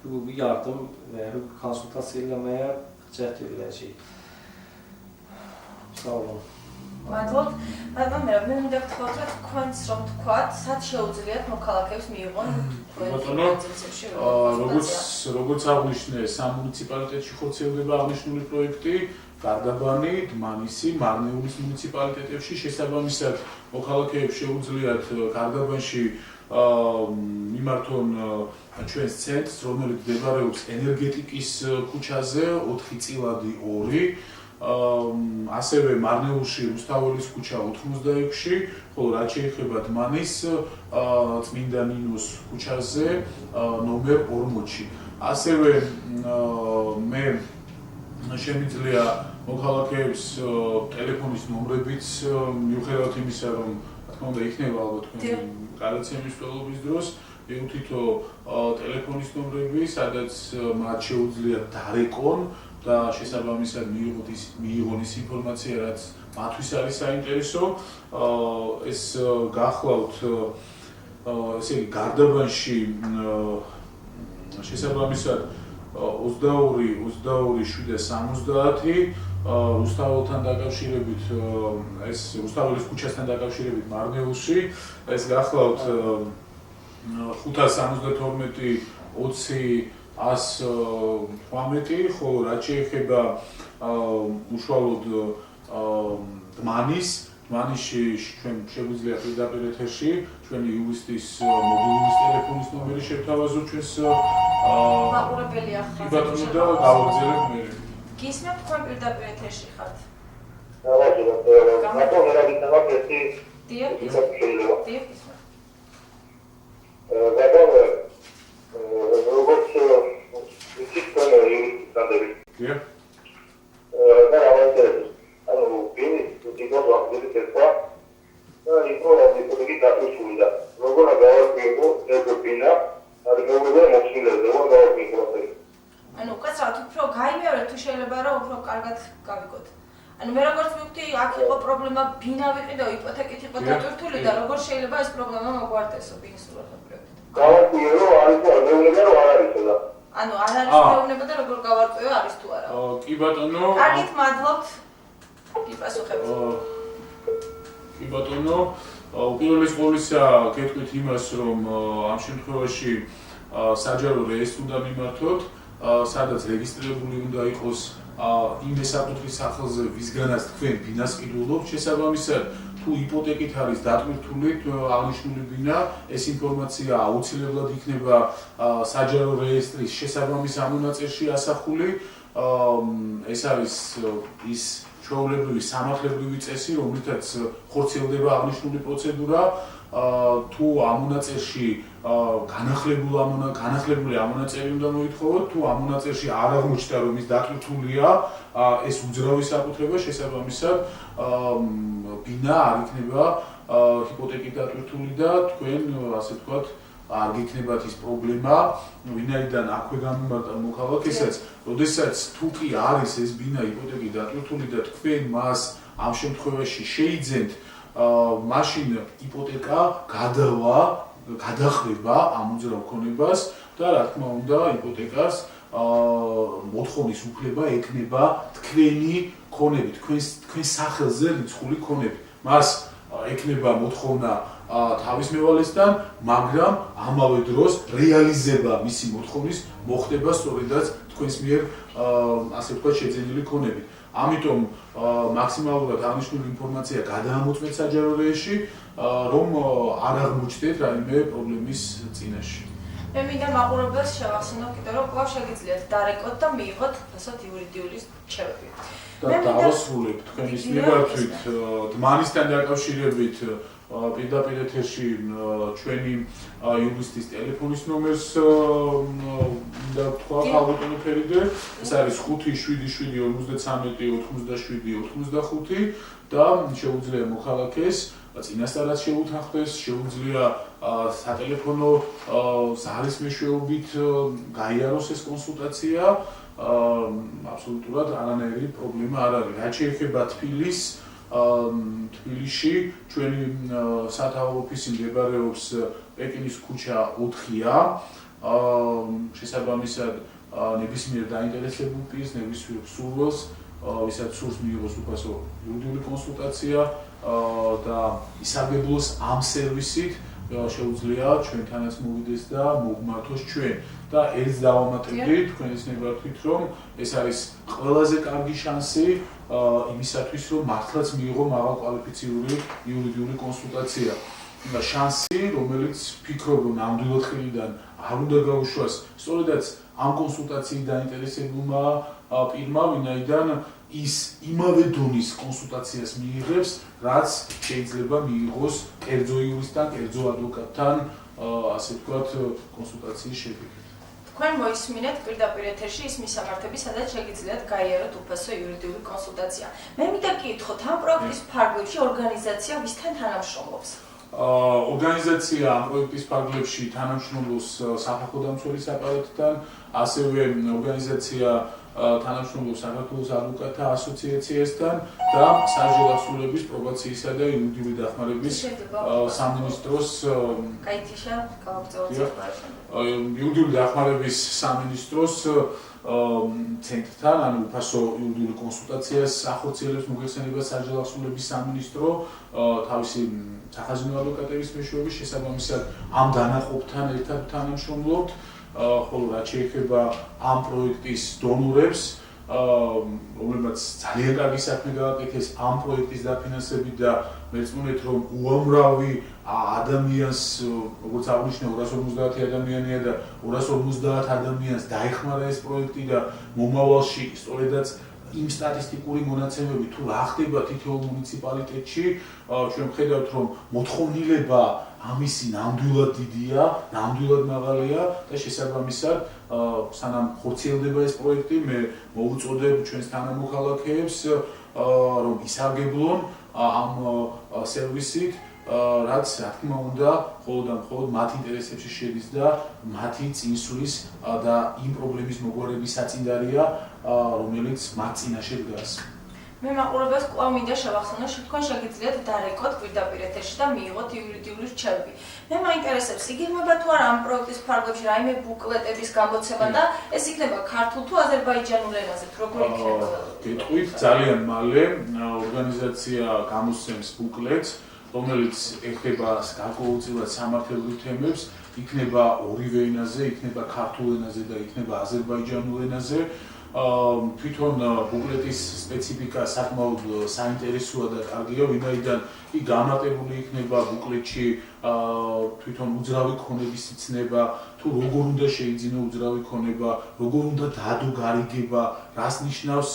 hüquqi yardım və hüquqi konsultasiya eləməyə cəhd ediləcəyik. სწავლა. მადლობთ. მაგრამ მე მინდა გთხოვოთ, რომ თქვენს რომ თქვათ, სად შეუძლიათ მოქალაქეებს მიიღონ ბატონო, როგორც აღნიშნე, სამ მუნიციპალიტეტში ხორციელდება აღნიშნული პროექტი, გარდაბანი, დმანისი, მარნეულის მუნიციპალიტეტებში შესაბამისად მოქალაქეებს შეუძლიათ გარდაბანში მიმართონ ჩვენს ცენტრს, რომელიც მდებარეობს ენერგეტიკის ქუჩაზე 4 წილადი 2. ასევე მარნეულში რუსთაველის ქუჩა 86-ში, ხოლო რაც შეეხება დმანის წმინდა ნინოს ქუჩაზე ნომერ 40-ში. ასევე მე შემიძლია მოქალაქეებს ტელეფონის ნომრებიც მიუხედავად იმისა, რომ რა თქმა უნდა იქნება ალბათ თქვენი გადაცემის მსვლელობის დროს მიუთითო ტელეფონის ნომრები, სადაც მათ შეუძლიათ დარეკონ და შესაბამისად მიიღონ ის ინფორმაცია, რაც მათთვის არის საინტერესო. ეს გახლავთ ესე იგი გარდაბანში შესაბამისად 22-770 რუსთაველთან დაკავშირებით ეს რუსთაველის ქუჩასთან დაკავშირებით მარნეულში, ეს გახლავთ 572 20-118, ხოლო რაც შეეხება უშუალოდ დმანისში ჩვენ შეგვიძლია პირდაპირ ეთერში ჩვენი იურისტის მობილური ტელეფონის ნომერი შევთავაზოთ ჩვენს მაყურებელია ხარ. ბატონო და გავაგზავნებ მე. გისმენთ თქვენ პირდაპირ ეთერში ხართ? ბატონო, რა გითხრა ერთი დიახ, შეიძლება. დიახ, გისმენთ. ბატონო, როგორც ვიცით, თქვენ იურისტის კანდიდატი. დიახ. და ამაზე ანუ ბინის თვითონ ვახდებით ერთვა და იყო რამე დაწესული და როგორ გავაკეთო ეს ბინა არ მოგება მოხილებზე როგორ გავაკეთო ეს ანუ კაცრავთ უფრო გაიმეორეთ თუ შეიძლება რომ უფრო კარგად გავიგოთ. ანუ მე როგორც მივხვდი, აქ იყო პრობლემა ბინა ვიყიდო, იპოთეკით იყო დატვირთული და როგორ შეიძლება ეს პრობლემა მოგვარდესო ბინის ურთიერთობებით. გავაკეთო არის თუ არ მეუბნება რომ არ არის და ანუ არ არის მეუბნება და როგორ გავარკვევო არის თუ არა. კი ბატონო. კარგით, მადლობთ. გიპასუხებთ. კი ბატონო, უპირველეს ყოვლისა გეტყვით იმას, რომ ამ შემთხვევაში საჯარო რეესტრს უნდა მიმართოთ, სადაც რეგისტრირებული უნდა იყოს იმ საკუთრის სახელზე, ვისგანაც თქვენ ბინას ყიდულობთ. შესაბამისად, თუ იპოთეკით არის დატვირთული აღნიშნული ბინა, ეს ინფორმაცია აუცილებლად იქნება საჯარო რეესტრის შესაბამის ამონაწერში ასახული. ეს არის ის ჩვეულებრივი სამართლებრივი წესი, რომლითაც ხორციელდება აღნიშნული პროცედურა. თუ ამონაწერში განახლებული ამონაწერი უნდა მოითხოვოთ, თუ ამონაწერში არ აღმოჩნდა, რომ ის დატვირთულია, ეს უძრავი საკუთრება, შესაბამისად ბინა არ იქნება ჰიპოთეკით დატვირთული და თქვენ ასე ვთქვათ არ გიქნებათ ის პრობლემა, ვინაიდან აქვე გამიმართა მოქალაქესაც, როდესაც თუ კი არის ეს ბინა იპოთეკით დატვირთული და თქვენ მას ამ შემთხვევაში შეიძენთ, მაშინ იპოთეკა გადახვდება ამ უძრავ ქონებას და რა თქმა უნდა იპოთეკას მოთხოვნის უფლება ექნება თქვენი ქონები, თქვენ სახელზე რიცხული ქონები. მას ექნება მოთხოვნა თავის მევალესთან, მაგრამ ამავე დროს რეალიზება მისი მოთხოვნის მოხდება სწორედაც თქვენს მიერ ასე ვთქვათ შეძენილი ქონები. ამიტომ მაქსიმალურად აღნიშნული ინფორმაცია გადაამოწმეთ საჯარო რეესტრში, რომ არ აღმოჩნდეთ რაიმე პრობლემის წინაშე. მე მინდა მაყურებელს შევახსენო კიდევ რომ კვლავ შეგიძლიათ დარეკოთ და მიიღოთ ასეთ იურიდიული რჩევები. და დავასრულებ თქვენის მიმართვით დმანისთან დაკავშირებით პირდაპირ ეთერში ჩვენი იურისტის ტელეფონის ნომერს და თქვა ხალბატონო ფერიდე, ეს არის 577-57-87-85 და შეუძლია მოქალაქეს წინასწარად შეუთანხმდეს, შეუძლია სატელეფონო ზარის მეშვეობით გაიაროს ეს კონსულტაცია, აბსოლუტურად არანაირი პრობლემა არ არის. რაც შეეხება თბილისში ჩვენი სათავო ოფისი მდებარეობს პეკინის ქუჩა 4-ია. შესაბამისად ნებისმიერ დაინტერესებულ პირს, ნებისმიერ მსურველს ვისაც სურს მიიღოს უფასო იურიდიული კონსულტაცია და ისარგებლოს ამ სერვისით, შეუძლია ჩვენთანაც მოვიდეს და მოგმართოს ჩვენ და ერთს დავამატებდით თქვენის ნებართვით, რომ ეს არის ყველაზე კარგი შანსი იმისათვის, რომ მართლაც მიიღო მაღალკვალიფიციური იურიდიული კონსულტაცია. შანსი, რომელიც ფიქრობ, რომ ნამდვილად ხელიდან არ უნდა გაუშვას, სწორედაც ამ კონსულტაციით დაინტერესებულმა პირმა, ვინაიდან ის იმავე დონის კონსულტაციას მიიღებს, რაც შეიძლება მიიღოს კერძო იურისტთან, კერძო ადვოკატთან, ასე ვთქვათ, კონსულტაციის შედეგად. თქვენ მოისმინეთ პირდაპირ ეთერში ის მისამართები, სადაც შეგიძლიათ გაიაროთ უფასო იურიდიული კონსულტაცია. მე მინდა გითხოთ, ამ პროექტის ფარგლებში ორგანიზაცია ვისთან თანამშრომლობს? ორგანიზაცია ამ პროექტის ფარგლებში თანამშრომლობს საფეხო დამცველის აპარატთან, ასევე ორგანიზაცია თანამშრომლობს საქართველოს ადვოკატთა ასოციაციასთან და სასჯელ ასრულების პრობაციისა და იურიდიული დახმარების სამინისტროს იურიდიული დახმარების სამინისტროს ცენტრთან, ანუ უფასო იურიდიული კონსულტაციას ახორციელებს მოგეხსენებათ სასჯელ ასრულების სამინისტრო თავისი სახაზინო ადვოკატების მეშვეობის შესაბამისად ამ დანაყოფთან ერთად თანამშრომლობთ. ხოლო რაც შეეხება ამ პროექტის დონორებს, რომლებმაც ძალიან კარგი საქმე გააკეთეს ამ პროექტის დაფინანსებით და მეწმუნეთ, რომ უამრავი ადამიანს, როგორც აღნიშნე, 250 ადამიანია და 250 ადამიანს დაეხმარა ეს პროექტი და მომავალში სწორედაც იმ სტატისტიკური მონაცემები თუ რა ხდება თითოეულ მუნიციპალიტეტში, ჩვენ ვხედავთ, რომ მოთხოვნილება ამისი ნამდვილად დიდია, ნამდვილად მაღალია და შესაბამისად, სანამ ხორციელდება ეს პროექტი, მე მოვუწოდებ ჩვენს თანამოქალაქეებს, რომ ისარგებლონ ამ სერვისით, რაც რა თქმა უნდა, მხოლოდ და მხოლოდ მათ ინტერესებში შედის და მათი წინსვლის და იმ პრობლემის მოგვარების საწინდარია, რომელიც მათ წინაშე დგას. მე მაყურებელს კვლავ მინდა შევახსენო, თქვენ შეგიძლიათ დარეკოთ პირდაპირ ეთერში და მიიღოთ იურიდიული რჩევები. მე მაინტერესებს, იგეგმება თუ არა ამ პროექტის ფარგლებში რაიმე ბუკლეტების გამოცემა და ეს იქნება ქართულ თუ აზერბაიჯანულ ენაზე, როგორ იქნება? გეტყვით, ძალიან მალე ორგანიზაცია გამოსცემს ბუკლეტს, რომელიც ეხება გარკვეულწილად სამართლებრივ თემებს, იქნება ორივე ენაზე, იქნება ქართულ ენაზე და იქნება აზერბაიჯანულ ენაზე. თვითონ ბუკლეტის სპეციფიკა საკმაოდ საინტერესოა და კარგია, ვინაიდან კი განმარტებული იქნება ბუკლეტში თვითონ უძრავი ქონების სიცნება, თუ როგორ უნდა შეიძინო უძრავი ქონება, როგორ უნდა დადო გარიგება, რას ნიშნავს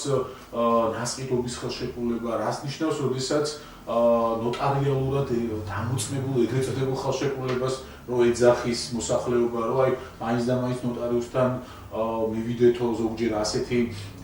ნასყიდობის ხელშეკრულება, რას ნიშნავს, როდესაც ნოტარიალურად დამოწმებულ ეგრეთ წოდებულ ხელშეკრულებას რო ეძახის მოსახლეობა, რომ აი მაინც და მაინც ნოტარიუსთან მივიდეთო ზოგჯერ ასეთი,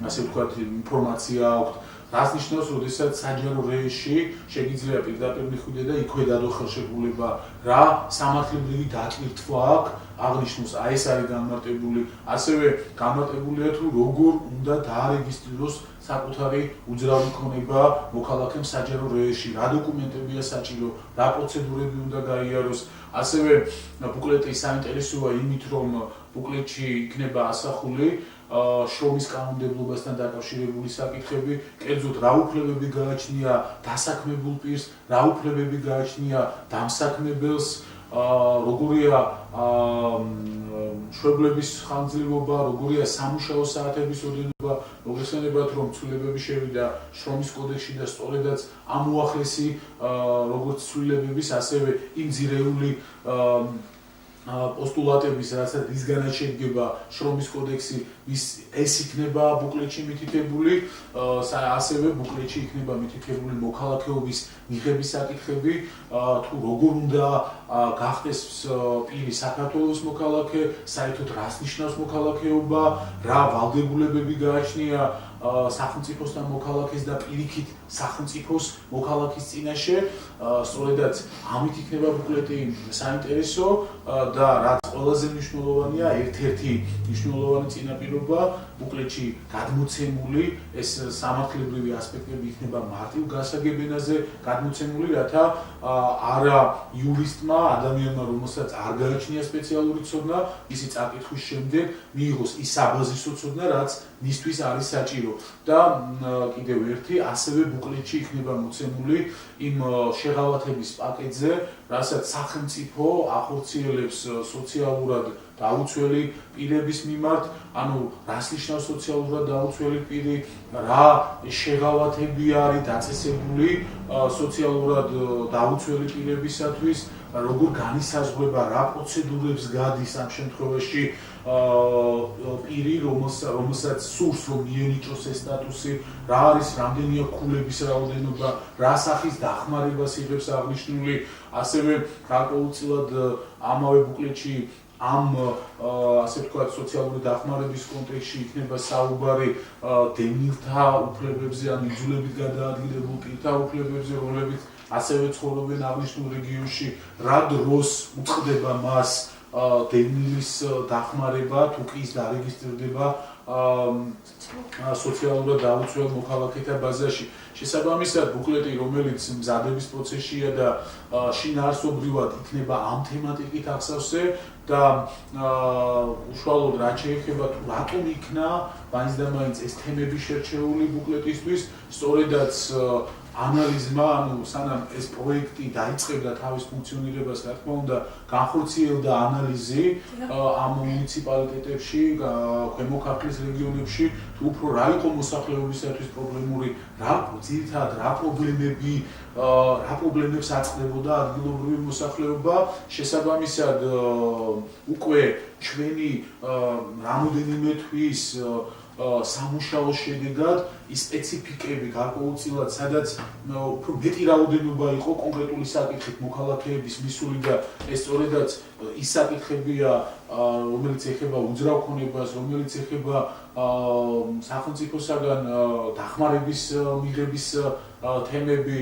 ასე ვთქვათ, ინფორმაცია აქვთ. რას ნიშნავს, როდესაც საჯარო რეესში შეგიძლია პირდაპირ მიხვიდე და იქვე დადო ხელშეკრულება, რა სამართლებრივი დატვირთვა აქვს, აღნიშნოს, აი ეს არის განმარტებული, ასევე განმარტებულია თუ როგორ უნდა დაარეგისტრიროს საკუთარი უძრავი ქონება მოქალაქემ საჯარო რეესში, რა დოკუმენტებია საჭირო, რა პროცედურები უნდა გაიაროს. ასევე ბუკლეტი საინტერესოა იმით, რომ ბუკლეტში იქნება ასახული შრომის კანონმდებლობასთან დაკავშირებული საკითხები, კერძოდ რა უფლებები გააჩნია დასაქმებულ პირს, რა უფლებები გააჩნია დამსაქმებელს, როგორია მშობლების ხანგრძლივობა, როგორია სამუშაო საათების ოდენობა, მოგეხსენებათ, რომ ცვლილებები შევიდა შრომის კოდექსში და სწორედაც ამ უახლესი როგორც ცვლილებების, ასევე იმ ძირეული პოსტულატების, რასაც რისგანაც შედგება შრომის კოდექსი, ეს იქნება ბუკლეტში მითითებული, ასევე ბუკლეტში იქნება მითითებული მოქალაქეობის მიღების საკითხები, თუ როგორ უნდა გახდეს პირი საქართველოს მოქალაქე, საერთოდ რას ნიშნავს მოქალაქეობა, რა ვალდებულებები გააჩნია სახელმწიფოსთან მოქალაქეს და პირიქით სახელმწიფოს მოქალაქის წინაშე, სწორედაც ამით იქნება ბუკლეტი საინტერესო და რაც ყველაზე მნიშვნელოვანია, ერთ-ერთი მნიშვნელოვანი წინაპირობა, ბუკლეტში გადმოცემული ეს სამართლებრივი ასპექტები იქნება მარტივ გასაგებენაზე გადმოცემული, რათა არა იურისტმა, ადამიანმა, რომელსაც არ გააჩნია სპეციალური ცოდნა, მისი წაკითხვის შემდეგ მიიღოს ის საბაზისო ცოდნა, რაც მისთვის არის საჭირო. და კიდევ ერთი, ასევე ბუკლეტში იქნება მოცემული იმ შეღავათების პაკეტზე, რასაც სახელმწიფო ახორციელებს სოციალურად დაუცველი პირების მიმართ, ანუ რას ნიშნავს სოციალურად დაუცველი პირი, რა შეღავათები არის დაწესებული სოციალურად დაუცველი პირებისათვის, როგორ განისაზღვრება, რა პროცედურებს გადის ამ შემთხვევაში პირი, რომელსაც სურს რომ მიენიჭოს ეს სტატუსი, რა არის რამდენია ქულების რაოდენობა, რა სახის დახმარებას იღებს აღნიშნული, ასევე გარკვეულწილად ამავე ბუკლეტში ამ ასე ვთქვათ სოციალური დახმარების კონტექსტში იქნება საუბარი დევნილთა უფლებებზე, ან იძულებით გადაადგილებულ პირთა უფლებებზე, რომლებიც ასევე ცხოვრობენ აღნიშნულ რეგიონში, რა დროს უწყდება მას დევნილის დახმარება, თუ კი ის დარეგისტრირდება სოციალურად დაუცველ მოქალაქეთა ბაზაში. შესაბამისად, ბუკლეტი, რომელიც მზადების პროცესშია და შინაარსობრივად იქნება ამ თემატიკით აღსავსე და უშუალოდ რაც შეეხება თუ რატომ იქნა მაინც და მაინც ეს თემები შერჩეული ბუკლეტისთვის, სწორედაც ანალიზმა, ანუ სანამ ეს პროექტი დაიწყებდა თავის ფუნქციონირებას, რა თქმა უნდა, განხორციელდა ანალიზი ამ მუნიციპალიტეტებში, ქვემო ქართლის რეგიონებში, თუ უფრო რა იყო მოსახლეობისათვის პრობლემური, ძირითადად რა პრობლემებს აწყდებოდა ადგილობრივი მოსახლეობა, შესაბამისად უკვე ჩვენი რამოდენიმე თვის სამუშაოს შედეგად ის სპეციფიკები გარკვეულწილად, სადაც უფრო მეტი რაოდენობა იყო კონკრეტული საკითხით მოქალაქეების მისული და ეს სწორედაც ის საკითხებია, რომელიც ეხება უძრავ ქონებას, რომელიც ეხება სახელმწიფოსაგან დახმარების მიღების თემები,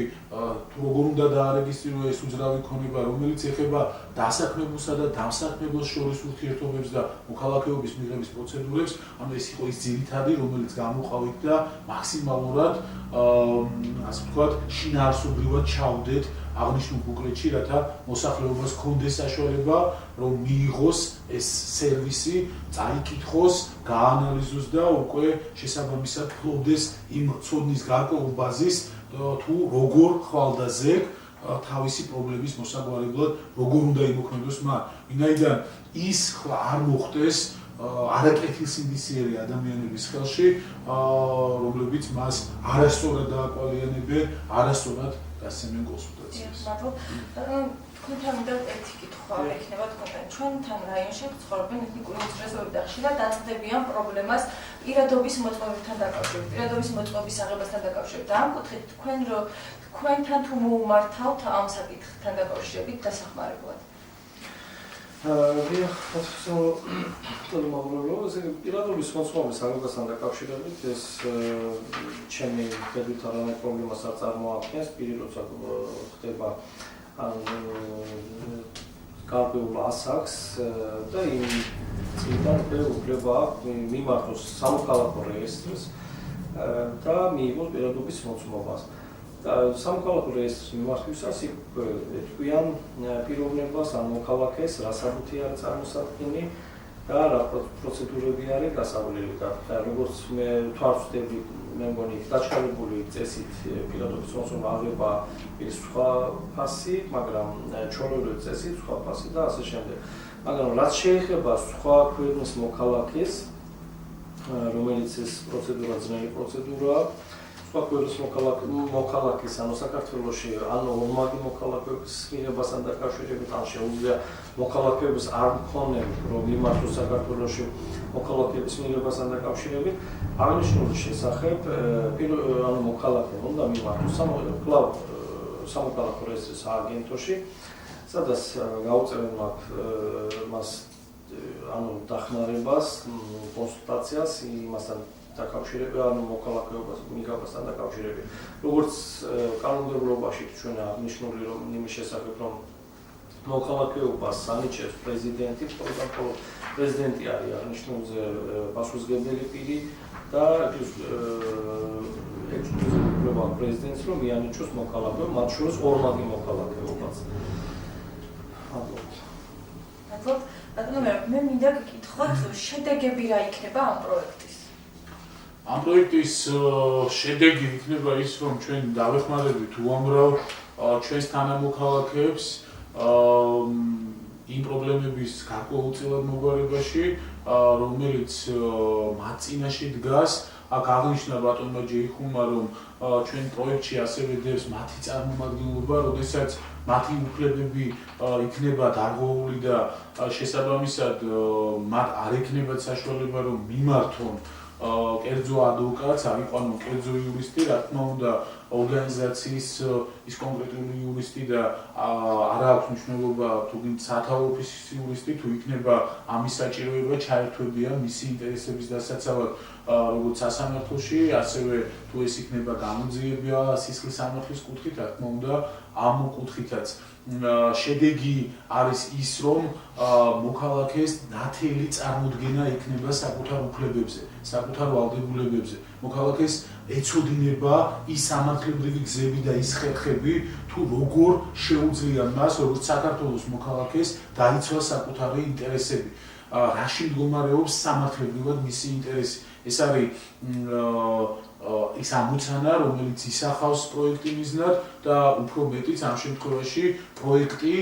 თუ როგორ უნდა დაარეგისტრიროს ეს უძრავი ქონება, რომელიც ეხება დასაქმებულსა და დამსაქმებელს შორის ურთიერთობებს და მოქალაქეობის მიღების პროცედურებს, ანუ ეს იყო ის ძირითადი, რომელიც გამოყავით და მაქსიმალურად ასე ვთქვათ, შინაარსობრივად ჩავდეთ აღნიშნულ ბუკლეტში, რათა მოსახლეობას ჰქონდეს საშუალება, რომ მიიღოს ეს სერვისი, წაიკითხოს, გაანალიზოს და უკვე შესაბამისად ფლობდეს იმ ცოდნის გარკვეულ ბაზის, თუ როგორ ხვალდაზე თავისი პრობლემის მოსაგვარებლად, როგორ უნდა იმოქმედოს მათ. ვინაიდან ის არ მოხდეს არაკეთილსინდისიერი ადამიანების ხელში, რომლებიც მას არასწორად დააკვალიანებენ, არასწორად გასცემენ კონსულტაციას. თქვენთან მინდა ერთი კითხვა ექნება თქვენთან. ჩვენთან რაიონში ცხოვრობენ ეთნიკური უმცირესობები და ხშირად აწყდებიან პრობლემას პირადობის მოწყობებთან დაკავშირებით, პირადობის მოწყობის აღებასთან დაკავშირებით. და ამ კუთხით თქვენთან თუ მოუმართავთ ამ საკითხთან დაკავშირებით დასახმარებლად? პირადობის მოწყობის აღებასთან დაკავშირებით ეს ჩემი ხედვით არანაირ პრობლემას არ წარმოადგენს, პირი როცა ხდება გარკვეულ ასაკს და იმ წინიდან უფლება მიმართოს სამოქალაქო რეესტრს და მიიღოს პირადობის მოწმობას. სამოქალაქო რეესტრის მიმართვისას ეთქვიან პიროვნებას ან მოქალაქეს, რა საბუთი არის წარმოსადგენი და რა პროცედურები არის გასავლელი. როგორც მე თვალს ვხვდები, მე მგონი დაჩქარებული წესით პირადობის მოწმობა აღება ის სხვა ფასი, მაგრამ ჩვეულებრივი წესით სხვა ფასი და ასე შემდეგ. მაგრამ რაც შეეხება სხვა ქვეყნის მოქალაქეს, რომელიც ეს პროცედურა ძნელი პროცედურაა, სხვა ქვეყნის მოქალაქეს, ანუ საქართველოში, ანუ ორმაგი მოქალაქეობის მიღებასთან დაკავშირებით, ან შეუძლია მოქალაქეობის არ მქონე, რომ მიმართოს საქართველოში მოქალაქეობის მიღებასთან დაკავშირებით, აღნიშნული შესახებ, ანუ მოქალაქე უნდა მიმართოს სამოქალაქო რეესტრის სააგენტოში, სადაც გაუწევენ მას ანუ დახმარებას, კონსულტაციას იმასთან დაკავშირებით, ანუ მოქალაქეობას მიღებასთან დაკავშირებით. როგორც კანონმდებლობაში ჩვენ აღნიშნული რომ იმის შესახებ რომ მოქალაქეობას ანიჭებს პრეზიდენტი, ხოლო პრეზიდენტი არის აღნიშნულზე პასუხისმგებელი პირი და ექსკლუზიურად პრეზიდენტს რომ მიანიჭოს მოქალაქეობა, მათ შორის ორმაგი მოქალაქეობაც. ბატონო, მე მინდა გკითხოთ, შედეგები რა იქნება ამ პროექტის? ამ პროექტის შედეგი იქნება ის, რომ ჩვენ დავეხმარებით უამრავ ჩვენს თანამოქალაქეებს იმ პრობლემების გარკვეულწილად მოგვარებაში, რომელიც მათ წინაშე დგას. აქ აღნიშნა ბატონმა ჯეიხუმმა, რომ ჩვენ პროექტში ასევე დევს მათი წარმომადგენლობა, როდესაც მათი უფლებები იქნება დარღვეული და შესაბამისად მათ არ ექნებათ საშუალება რომ მიმართონ კერძო ადვოკატს, აიყვანონ კერძო იურისტი, რა თქმა უნდა, ორგანიზაციის ის კონკრეტული იურისტი და არ აქვს მნიშვნელობა თუ სათავო ოფისის იურისტი, თუ იქნება ამის საჭიროება ჩაერთვებია მისი ინტერესების დასაცავად როგორც სასამართლოში, ასევე თუ ეს იქნება გამოძიება სისხლის სამართლის კუთხით, რა თქმა უნდა, ამ კუთხითაც შედეგი არის ის, რომ მოქალაქეს ნათელი წარმოდგენა იქნება საკუთარ უფლებებზე, საკუთარ ვალდებულებებზე. მოქალაქეს ეცოდინება ის სამართლებრივი გზები და ის ხერხები, თუ როგორ შეუძლია მას, როგორც საქართველოს მოქალაქეს, დაიცვა საკუთარი ინტერესები. რაში მდგომარეობს სამართლებრივად მისი ინტერესი. ეს არის ის ამოცანა, რომელიც ისახავს პროექტი მიზნად და უფრო მეტიც ამ შემთხვევაში პროექტი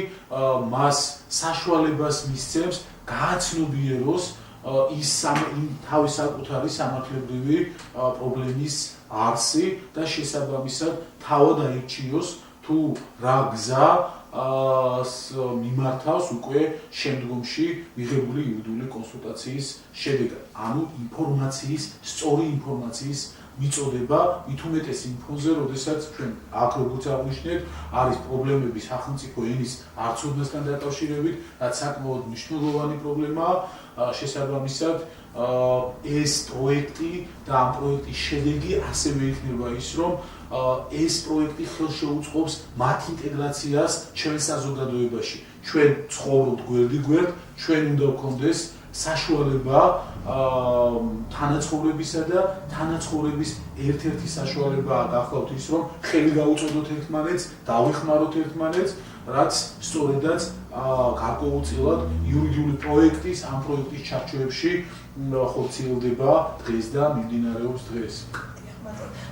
მას საშუალებას მისცემს გააცნობიეროს ის თავის საკუთარი სამართლებრივი პრობლემის არსი და შესაბამისად თავად აირჩიოს თუ რა გზა მიმართავს უკვე შემდგომში მიღებული იურიდიული კონსულტაციის შედეგად. ანუ ინფორმაციის, სწორი ინფორმაციის მიწოდება, მით უმეტეს იმ ფონზე, როდესაც ჩვენ აქ როგორც აღნიშნეთ, არის პრობლემები სახელმწიფო ენის არცოდნასთან დაკავშირებით, რაც საკმაოდ მნიშვნელოვანი პრობლემაა, შესაბამისად ეს პროექტი და ამ პროექტის შედეგი ასევე იქნება ის, რომ ეს პროექტი ხელშეუწყობს მათ ინტეგრაციას ჩვენ საზოგადოებაში. ჩვენ ცხოვრობთ გვერდიგვერდ, ჩვენ უნდა გვქონდეს საშუალება თანაცხოვრებისა და თანაცხოვრების ერთ-ერთი საშუალებაა გახლავთ ის, რომ ხელი გაუწოდოთ ერთმანეთს, დავეხმაროთ ერთმანეთს, რაც სწორედაც გარკვეულწილად იურიდიული პროექტის, ამ პროექტის ჩარჩოებში ხორციელდება დღეს და მიმდინარეობს დღეს.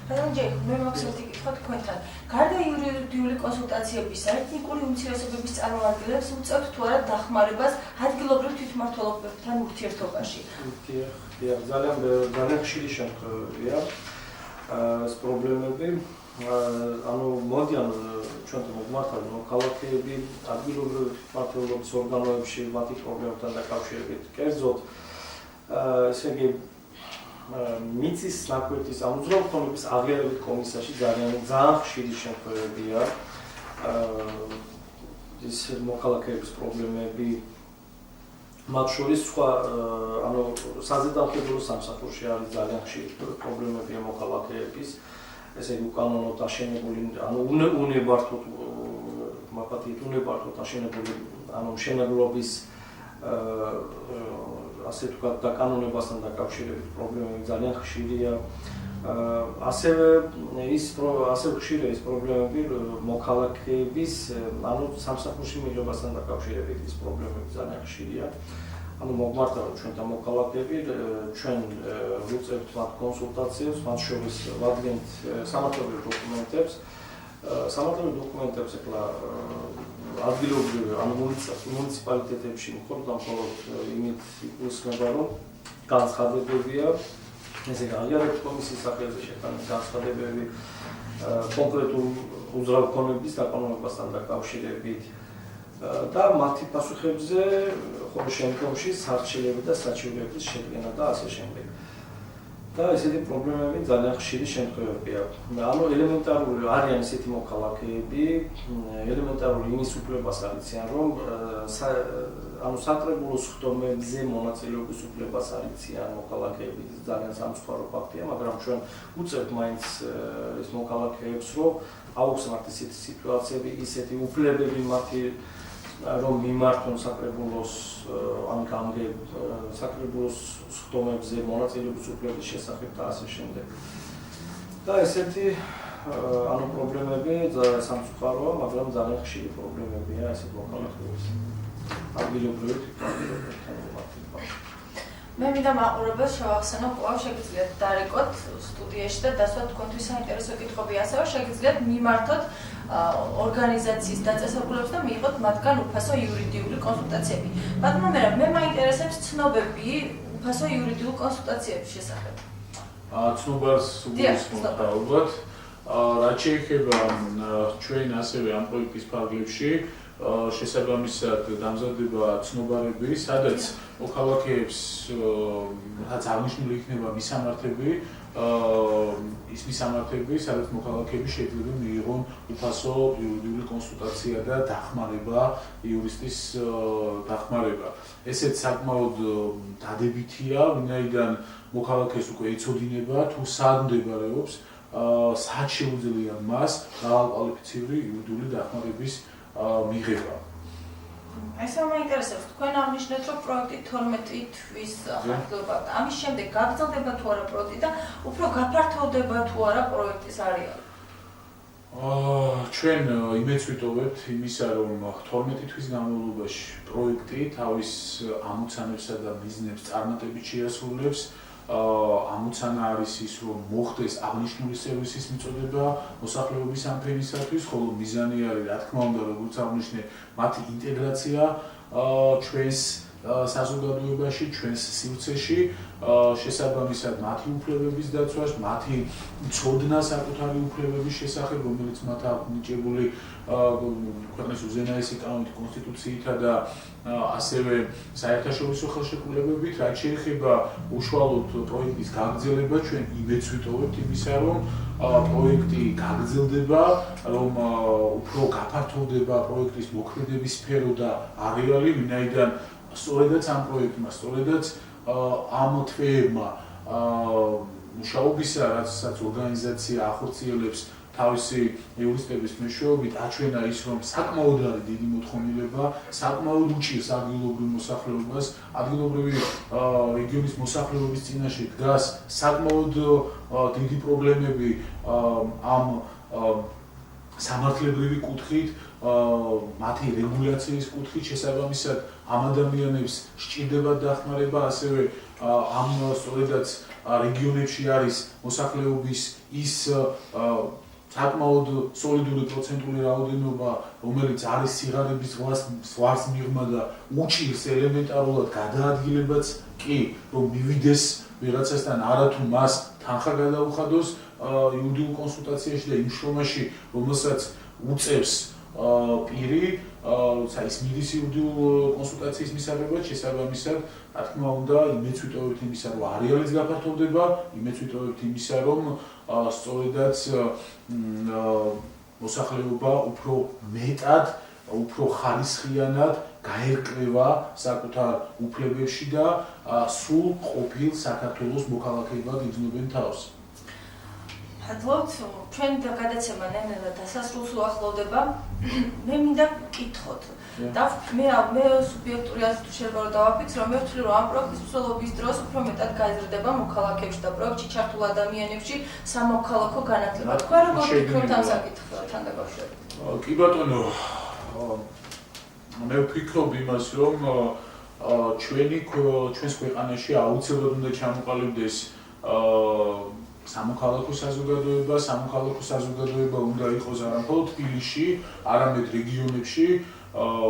ბატონო ჯეიხუმ, მე მაქვს ერთი კითხვა თქვენთან. გარდა იურიდიული კონსულტაციებისა, ეთნიკური უმცირესობების წარმომადგენლებს უწევთ თუ არა დახმარებას ადგილობრივ თვითმმართველობებთან ურთიერთობაში? ძალიან ხშირი შემთხვევებია ეს პრობლემები. ანუ მოდიან ჩვენთან მოგმართავენ მოქალაქეები ადგილობრივ თვითმმართველობის ორგანოებში მათი პრობლემებთან დაკავშირებით. კერძოდ ესე იგი მიწის ნაკვეთის ან უძრავთონების აღიარებით კომისიაში ძალიან ხშირი შემთხვევებია ეს მოქალაქეების პრობლემები. მათ შორის სხვა ანუ საზედამხედველო სამსახურში არის ძალიან ხშირი პრობლემებია მოქალაქეების. ესე იგი უკანონოდ აშენებული, ანუ უნებართვოდ მაპატიეთ უნებართვოდ აშენებული, ანუ მშენებლობის ასე ვთქვათ დაკანონებასთან დაკავშირებით პრობლემები ძალიან ხშირია. ასევე ხშირია ის პრობლემები მოქალაქეების, ანუ სამსახურში მიღებასთან დაკავშირებით ის პრობლემები ძალიან ხშირია. ანუ მოგმართავენ ჩვენთან მოქალაქეები, ჩვენ ვუწევთ მათ კონსულტაციებს, მათ შორის ვადგენთ სამართლებრივ დოკუმენტებს. სამართლებრივ დოკუმენტებს ეხლა ადგილობრივ ანუ მუნიციპალიტეტებში მხოლოდ იმით იგულისხმება, რომ განცხადებებია, ესე იგი აღიარების კომისიის სახელზე შეტანილი განცხადებები კონკრეტულ უძრავქონების დაკავებასთან დაკავშირებით და მათი პასუხებზე ხოლმე შემდგომში სარჩელები და საჩივრების შედგენა და ასე შემდეგ. და ესეთი პრობლემები ძალიან ხშირი შემთხვევებია. ანუ ელემენტარული არიან ესეთი მოქალაქეები, ელემენტარული იმის უფლებას არიციან, რომ ანუ საკრებულო სხდომებზე მონაწილეობის უფლებას არიციან მოქალაქეები, ძალიან სამწუხარო ფაქტია, მაგრამ ჩვენ უწევთ მაინც ეს მოქალაქეებს, რომ აუხსნათ ესეთი სიტუაციები, ისეთი უფლებები მათი რომ მიმართონ საკრებულოს ან საკრებულოს სხდომებზე მონაწილეობის უფლების შესახებ და ასე შემდეგ. და ესეთი პრობლემები ძალიან სამწუხაროა, მაგრამ ძალიან ხშირი პრობლემებია ესეთ მოქალაქეებს. ადგილობრივი თვითმმართველობასთან. მე მინდა მაყურებელს შევახსენო, კვლავ შეგიძლიათ დარეკოთ სტუდიაში და დასვათ თქვენთვის საინტერესო კითხვები, ასევე შეგიძლიათ მიმართოთ ორგანიზაციის დაწესებულებას და მიიღოთ მათგან უფასო იურიდიული კონსულტაციები. ბატონო მერაბ, მე მაინტერესებს ცნობები უფასო იურიდიულ კონსულტაციების შესახებ. ცნობას უბრალოდ რაც შეეხება ჩვენ ასევე ამ პროექტის ფარგლებში შესაბამისად დამზადება ცნობარები, სადაც მოქალაქეებს რაც აღნიშნული იქნება მისამართები, ის მისამართები, სადაც მოქალაქეები შეიძლება მიიღონ უფასო იურიდიული კონსულტაცია და დახმარება, იურისტის დახმარება. ესეც საკმაოდ დადებითია, ვინაიდან მოქალაქეს უკვე ეცოდინება თუ სად მდებარეობს, სად შეუძლია მას მრავალკვალიფიციური იურიდიული დახმარების მიღება. ესე მაინტერესებს, თქვენ აღნიშნეთ, რომ პროექტი 12 თვის ხანგრძლივობა. ამის შემდეგ გაგრძელდება თუ არა პროექტი და უფრო გაფართოვდება თუ არა პროექტის არეალი? ჩვენ იმედს ვიტოვებთ იმისა, რომ 12 თვის განმავლობაში პროექტი თავის ამოცანებსა და მიზნებს წარმატებით შეასრულებს. ამოცანა არის ის, რომ მოხდეს აღნიშნული სერვისის მიწოდება მოსახლეობის ამ ფენისათვის, ხოლო მიზანი არის, რა თქმა უნდა, როგორც აღნიშნე, მათი ინტეგრაცია ჩვენს საზოგადოებაში, ჩვენს სივრცეში, შესაბამისად მათი უფლებების დაცვას, მათი ცოდნა საკუთარი უფლებების შესახებ, რომელიც მათ აქვს მინიჭებული ქვეყნის უზენაესი კანონით, კონსტიტუციითა და ასევე საერთაშორისო ხელშეკრულებებით, რაც შეეხება უშუალოდ პროექტის გაგრძელება, ჩვენ იმედს ვიტოვებთ იმისა, რომ პროექტი გაგრძელდება, რომ უფრო გაფართოვდება პროექტის მოქმედების სფერო და არეალი, ვინაიდან სწორედაც ამ პროექტმა, სწორედაც ამ თვეებმა მუშაობისა, რასაც ორგანიზაცია ახორციელებს თავისი იურისტების მეშვეობით, აჩვენა ის, რომ საკმაოდ არის დიდი მოთხოვნილება, საკმაოდ უჭირს ადგილობრივ მოსახლეობას, ადგილობრივი რეგიონის მოსახლეობის წინაშე დგას საკმაოდ დიდი პრობლემები ამ სამართლებრივი კუთხით, მათი რეგულაციის კუთხით, შესაბამისად ამ ადამიანებს სჭირდებათ დახმარება, ასევე ამ სწორედაც რეგიონებში არის მოსახლეობის ის საკმაოდ სოლიდური პროცენტული რაოდენობა, რომელიც არის სიღარიბის ზღვარს მიღმა და უჭირს ელემენტარულად გადაადგილებაც კი, რომ მივიდეს ვიღაცასთან არათუ მას თანხა გადაუხადოს იურიდიულ კონსულტაციაში და იმ შრომაში, რომელსაც უწევს პირი, როცა ის მიდის იურიდიულ კონსულტაციის მისაღებად, შესაბამისად, რა თქმა უნდა, იმედს ვიტოვებთ იმისა, რომ არეალიც გაფართოვდება, იმედს ვიტოვებთ იმისა, რომ სწორედაც მოსახლეობა უფრო მეტად, უფრო ხარისხიანად გაერკვევა საკუთარ უფლებებში და სულ ყოფილ საქართველოს მოქალაქეებად იგრძნობენ თავს. მადლობთ, ჩვენ გადაცემა ნელ-ნელა დასასრულს უახლოვდება. მე მინდა გკითხოთ. და მე სუბიექტური აზრით შეიძლება რომ დავაფიქსირო, მე ვთვლი, რომ ამ პროექტის მსვლელობის დროს უფრო მეტად გაიზრდება მოქალაქეებში და პროექტში ჩართულ ადამიანებში სამოქალაქო განათლება. თქვენ როგორ ვფიქრობთ ამ საკითხთან დაკავშირებით? კი ბატონო, მე ვფიქრობ იმას, რომ ჩვენს ქვეყანაში აუცილებლად უნდა ჩამოყალიბდეს სამოქალაქო საზოგადოება უნდა იყოს არა მხოლოდ თბილისში, არამედ რეგიონებში,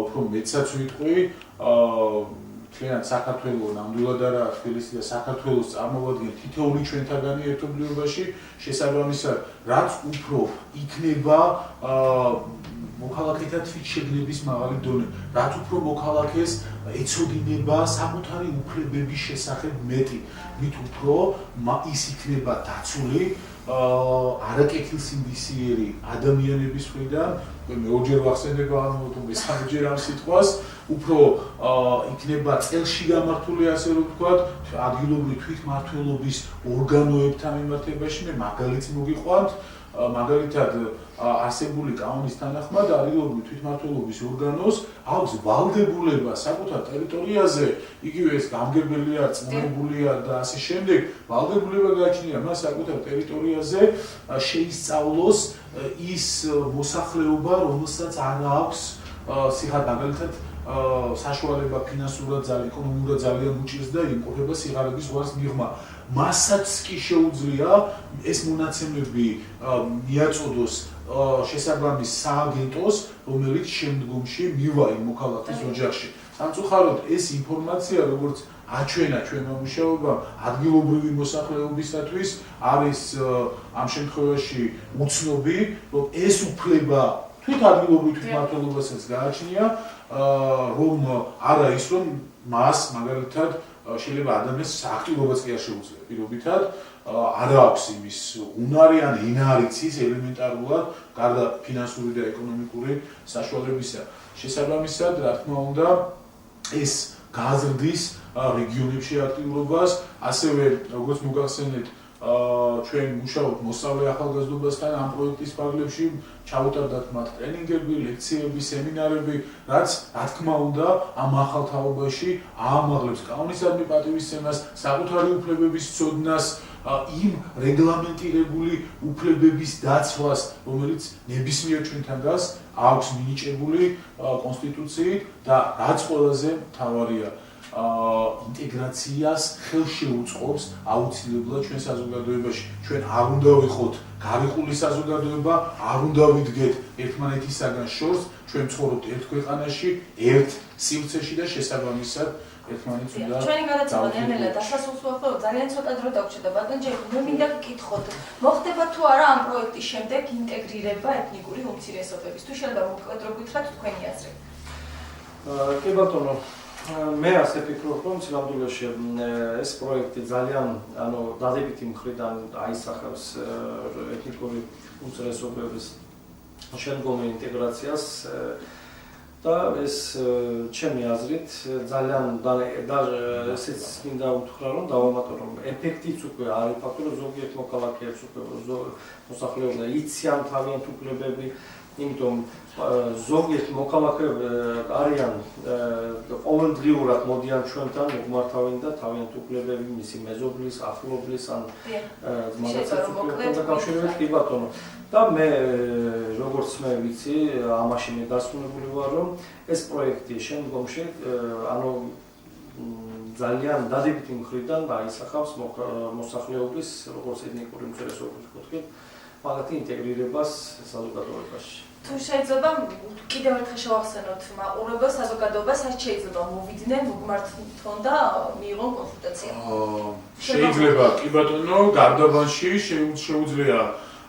უფრო მეტსაც ვიტყვი, მთლიანად საქართველოს, ნამდვილად არა თბილისი და საქართველოს წარმოვადგენ თითოეული ჩვენთაგანი ერთობლიობაში, შესაბამისად, რაც უფრო იქნება მოქალაქეთა თვითშეგნების მაღალი დონე, რაც უფრო მოქალაქეს ეცოდინება საკუთარი უფლებების შესახებ მეტი, მით უფრო ის იქნება დაცული არაკეთილსინდისიერი ადამიანების მხრიდან, მეორჯერ ვახსენებ თუ მესამეჯერ ამ სიტყვას, უფრო იქნება წელში გამართული, ასე რომ ვთქვათ, ადგილობრივი თვითმმართველობის ორგანოებთან მიმართებაში, მე მაგალითს მოგიყვანთ, მაგალითად არსებული კანონის თანახმად ადგილობრივი თვითმმართველობის ორგანოს აქვს ვალდებულება საკუთარ ტერიტორიაზე, იგივე ეს გამგებელია, წმობებულია და ასე შემდეგ, ვალდებულება გააჩნია მას საკუთარ ტერიტორიაზე შეისწავლოს ის მოსახლეობა, რომელსაც არ აქვს მაგალითად საშუალება ფინანსურად ძალიან, ეკონომიურად ძალიან უჭირს და იმყოფება სიღარიბის ზღვას მიღმა. მასაც კი შეუძლია ეს მონაცემები მიაწოდოს შესაბამის სააგენტოს, რომელიც შემდგომში მივა იმ მოქალაქის ოჯახში. სამწუხაროდ ეს ინფორმაცია, როგორც აჩვენა ჩვენმა მუშაობამ ადგილობრივი მოსახლეობისათვის, არის ამ შემთხვევაში უცნობი, რომ ეს უფლება თვით ადგილობრივ თვითმმართველობასაც გააჩნია, რომ არა ის, რომ მას მაგალითად შეიძლება ადამიანს აქტივობაც კი არ შეუძლია პირობითად, არ აქვს იმის უნარი ან ენა არ იცის ელემენტარულად, გარდა ფინანსური და ეკონომიკური საშუალებისა. შესაბამისად, რა თქმა უნდა, ეს გააზრდის რეგიონებში აქტიურობას, ასევე როგორც მოგახსენეთ, ჩვენ მუშაობთ მოსწავლე ახალგაზრდობასთან ამ პროექტის ფარგლებში, ჩავუტარდათ მათ ტრენინგები, ლექციები, სემინარები, რაც რა თქმა უნდა ამ ახალ თაობაში აამაღლებს კანონისადმი პატივისცემას, საკუთარი უფლებების ცოდნას, იმ რეგლამენტირებული უფლებების დაცვას, რომელიც ნებისმიერ ჩვენთან დგას, აქვს მინიჭებული კონსტიტუციით და რაც ყველაზე მთავარია, ინტეგრაციას ხელში უწყობს აუცილებლად ჩვენ საზოგადოებაში. ჩვენ არ უნდა ვიყოთ გარიყული საზოგადოება, არ უნდა ვიდგეთ ერთმანეთისაგან შორს, ჩვენ ვცხოვრობთ ერთ ქვეყანაში, ერთ სივრცეში და შესაბამისად ერთმანეთს უნდა ჩვენი გადაცემა ნელ-ნელა დასასრულს ვახდო, ძალიან ცოტა დრო დაგვრჩება. ბატონ ჯერ მე მინდა გკითხოთ, მოხდება თუ არა ამ პროექტის შემდეგ ინტეგრირება ეთნიკური უმცირესობების? თუ შეიძლება მოკადრო გითხრათ თქვენი აზრი. კი ბატონო, მე ასე ვფიქრობ, რომ სინამდვილეში ეს პროექტი ძალიან, დადებითი მხრიდან აისახავს ეთნიკური უმცირესობების შემდგომ ინტეგრაციას და ეს ჩემი აზრით ძალიან ესეც მინდა უთხრა, რომ დავამატო, რომ ეფექტიც უკვე არის ფაქტორი, ზოგიერთ მოქალაქეებს უკვე მოსახლეობა იციან თავიანთ უფლებები, იმიტომ ზოგიერთ მოქალაქეები არიან ყოველდღიურად მოდიან ჩვენთან, მოგმართავენ და თავიანთ უფლებები, მისი მეზობლის, ახლობლის ან ძმადასაცუკრებთან დაკავშირებით, კი ბატონო. და მე როგორც მე ვიცი, ამაში მე დასკვნებული ვარ, რომ ეს პროექტი შემდგომში ძალიან დადებითი მხრიდან აისახავს მოსახლეობის, როგორც ეთნიკური უმცირესობების კუთხით, მაგათი ინტეგრირებას საზოგადოებაში. თუ შეიძლება კიდევ ერთხელ შევახსენოთ მაყურებელს, საზოგადოებას რაც შეიძლება მოვიდნენ, მოგმართონ და მიიღონ კონსულტაცია. შეიძლება, კი ბატონო, გარდაბანში შეუძლია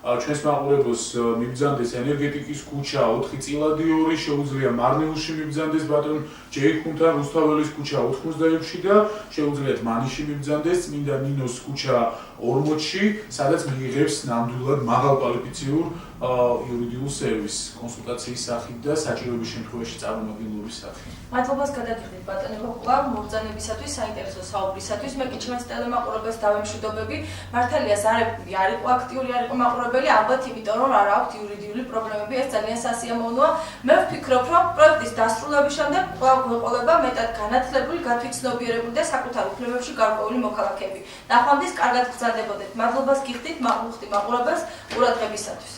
ჩვენს მაყურებელს მიბრძანდეს ენერგეტიკის ქუჩა 4-2, შეუძლია მარნეულში მიბრძანდეს ბატონ ჯეიქუნთან რუსთაველის ქუჩა 86 და შეუძლიათ მანიში მიბრძანდეს წმინდა ნინოს ქუჩა 40-ში, სადაც მიიღებს ნამდვილად მაღალკვალიფიციურ იურიდიულ სერვისს, კონსულტაციის სახით და საჭიროების შემთხვევაში წარმომადგენლობის სახით. მადლობას გადაგიხდით ბატონებო კვლავ მობრძანებისათვის, საინტერესო საუბრისათვის. მე კი ჩემს ტელემაყურებელს დავემშვიდობები. მართალია ზარები არ იყო აქტიური, არ იყო მაყურებელი, ალბათ იმიტომ რომ არ აქვთ იურიდიული პრობლემები, ეს ძალიან სასიამოვნოა. მე ვფიქრობ, რომ პროექტის დასრულების შემდეგ კვლავ გვეყოლება მეტად განათლებული, გათვითცნობიერებული და საკუთარ უფლებებში გარკვეული მოქალაქეები. ნახვამდის კარგად გრძელდებოდეთ. მადლობას გიხდით მაყურებელს ყურადღებისათვის.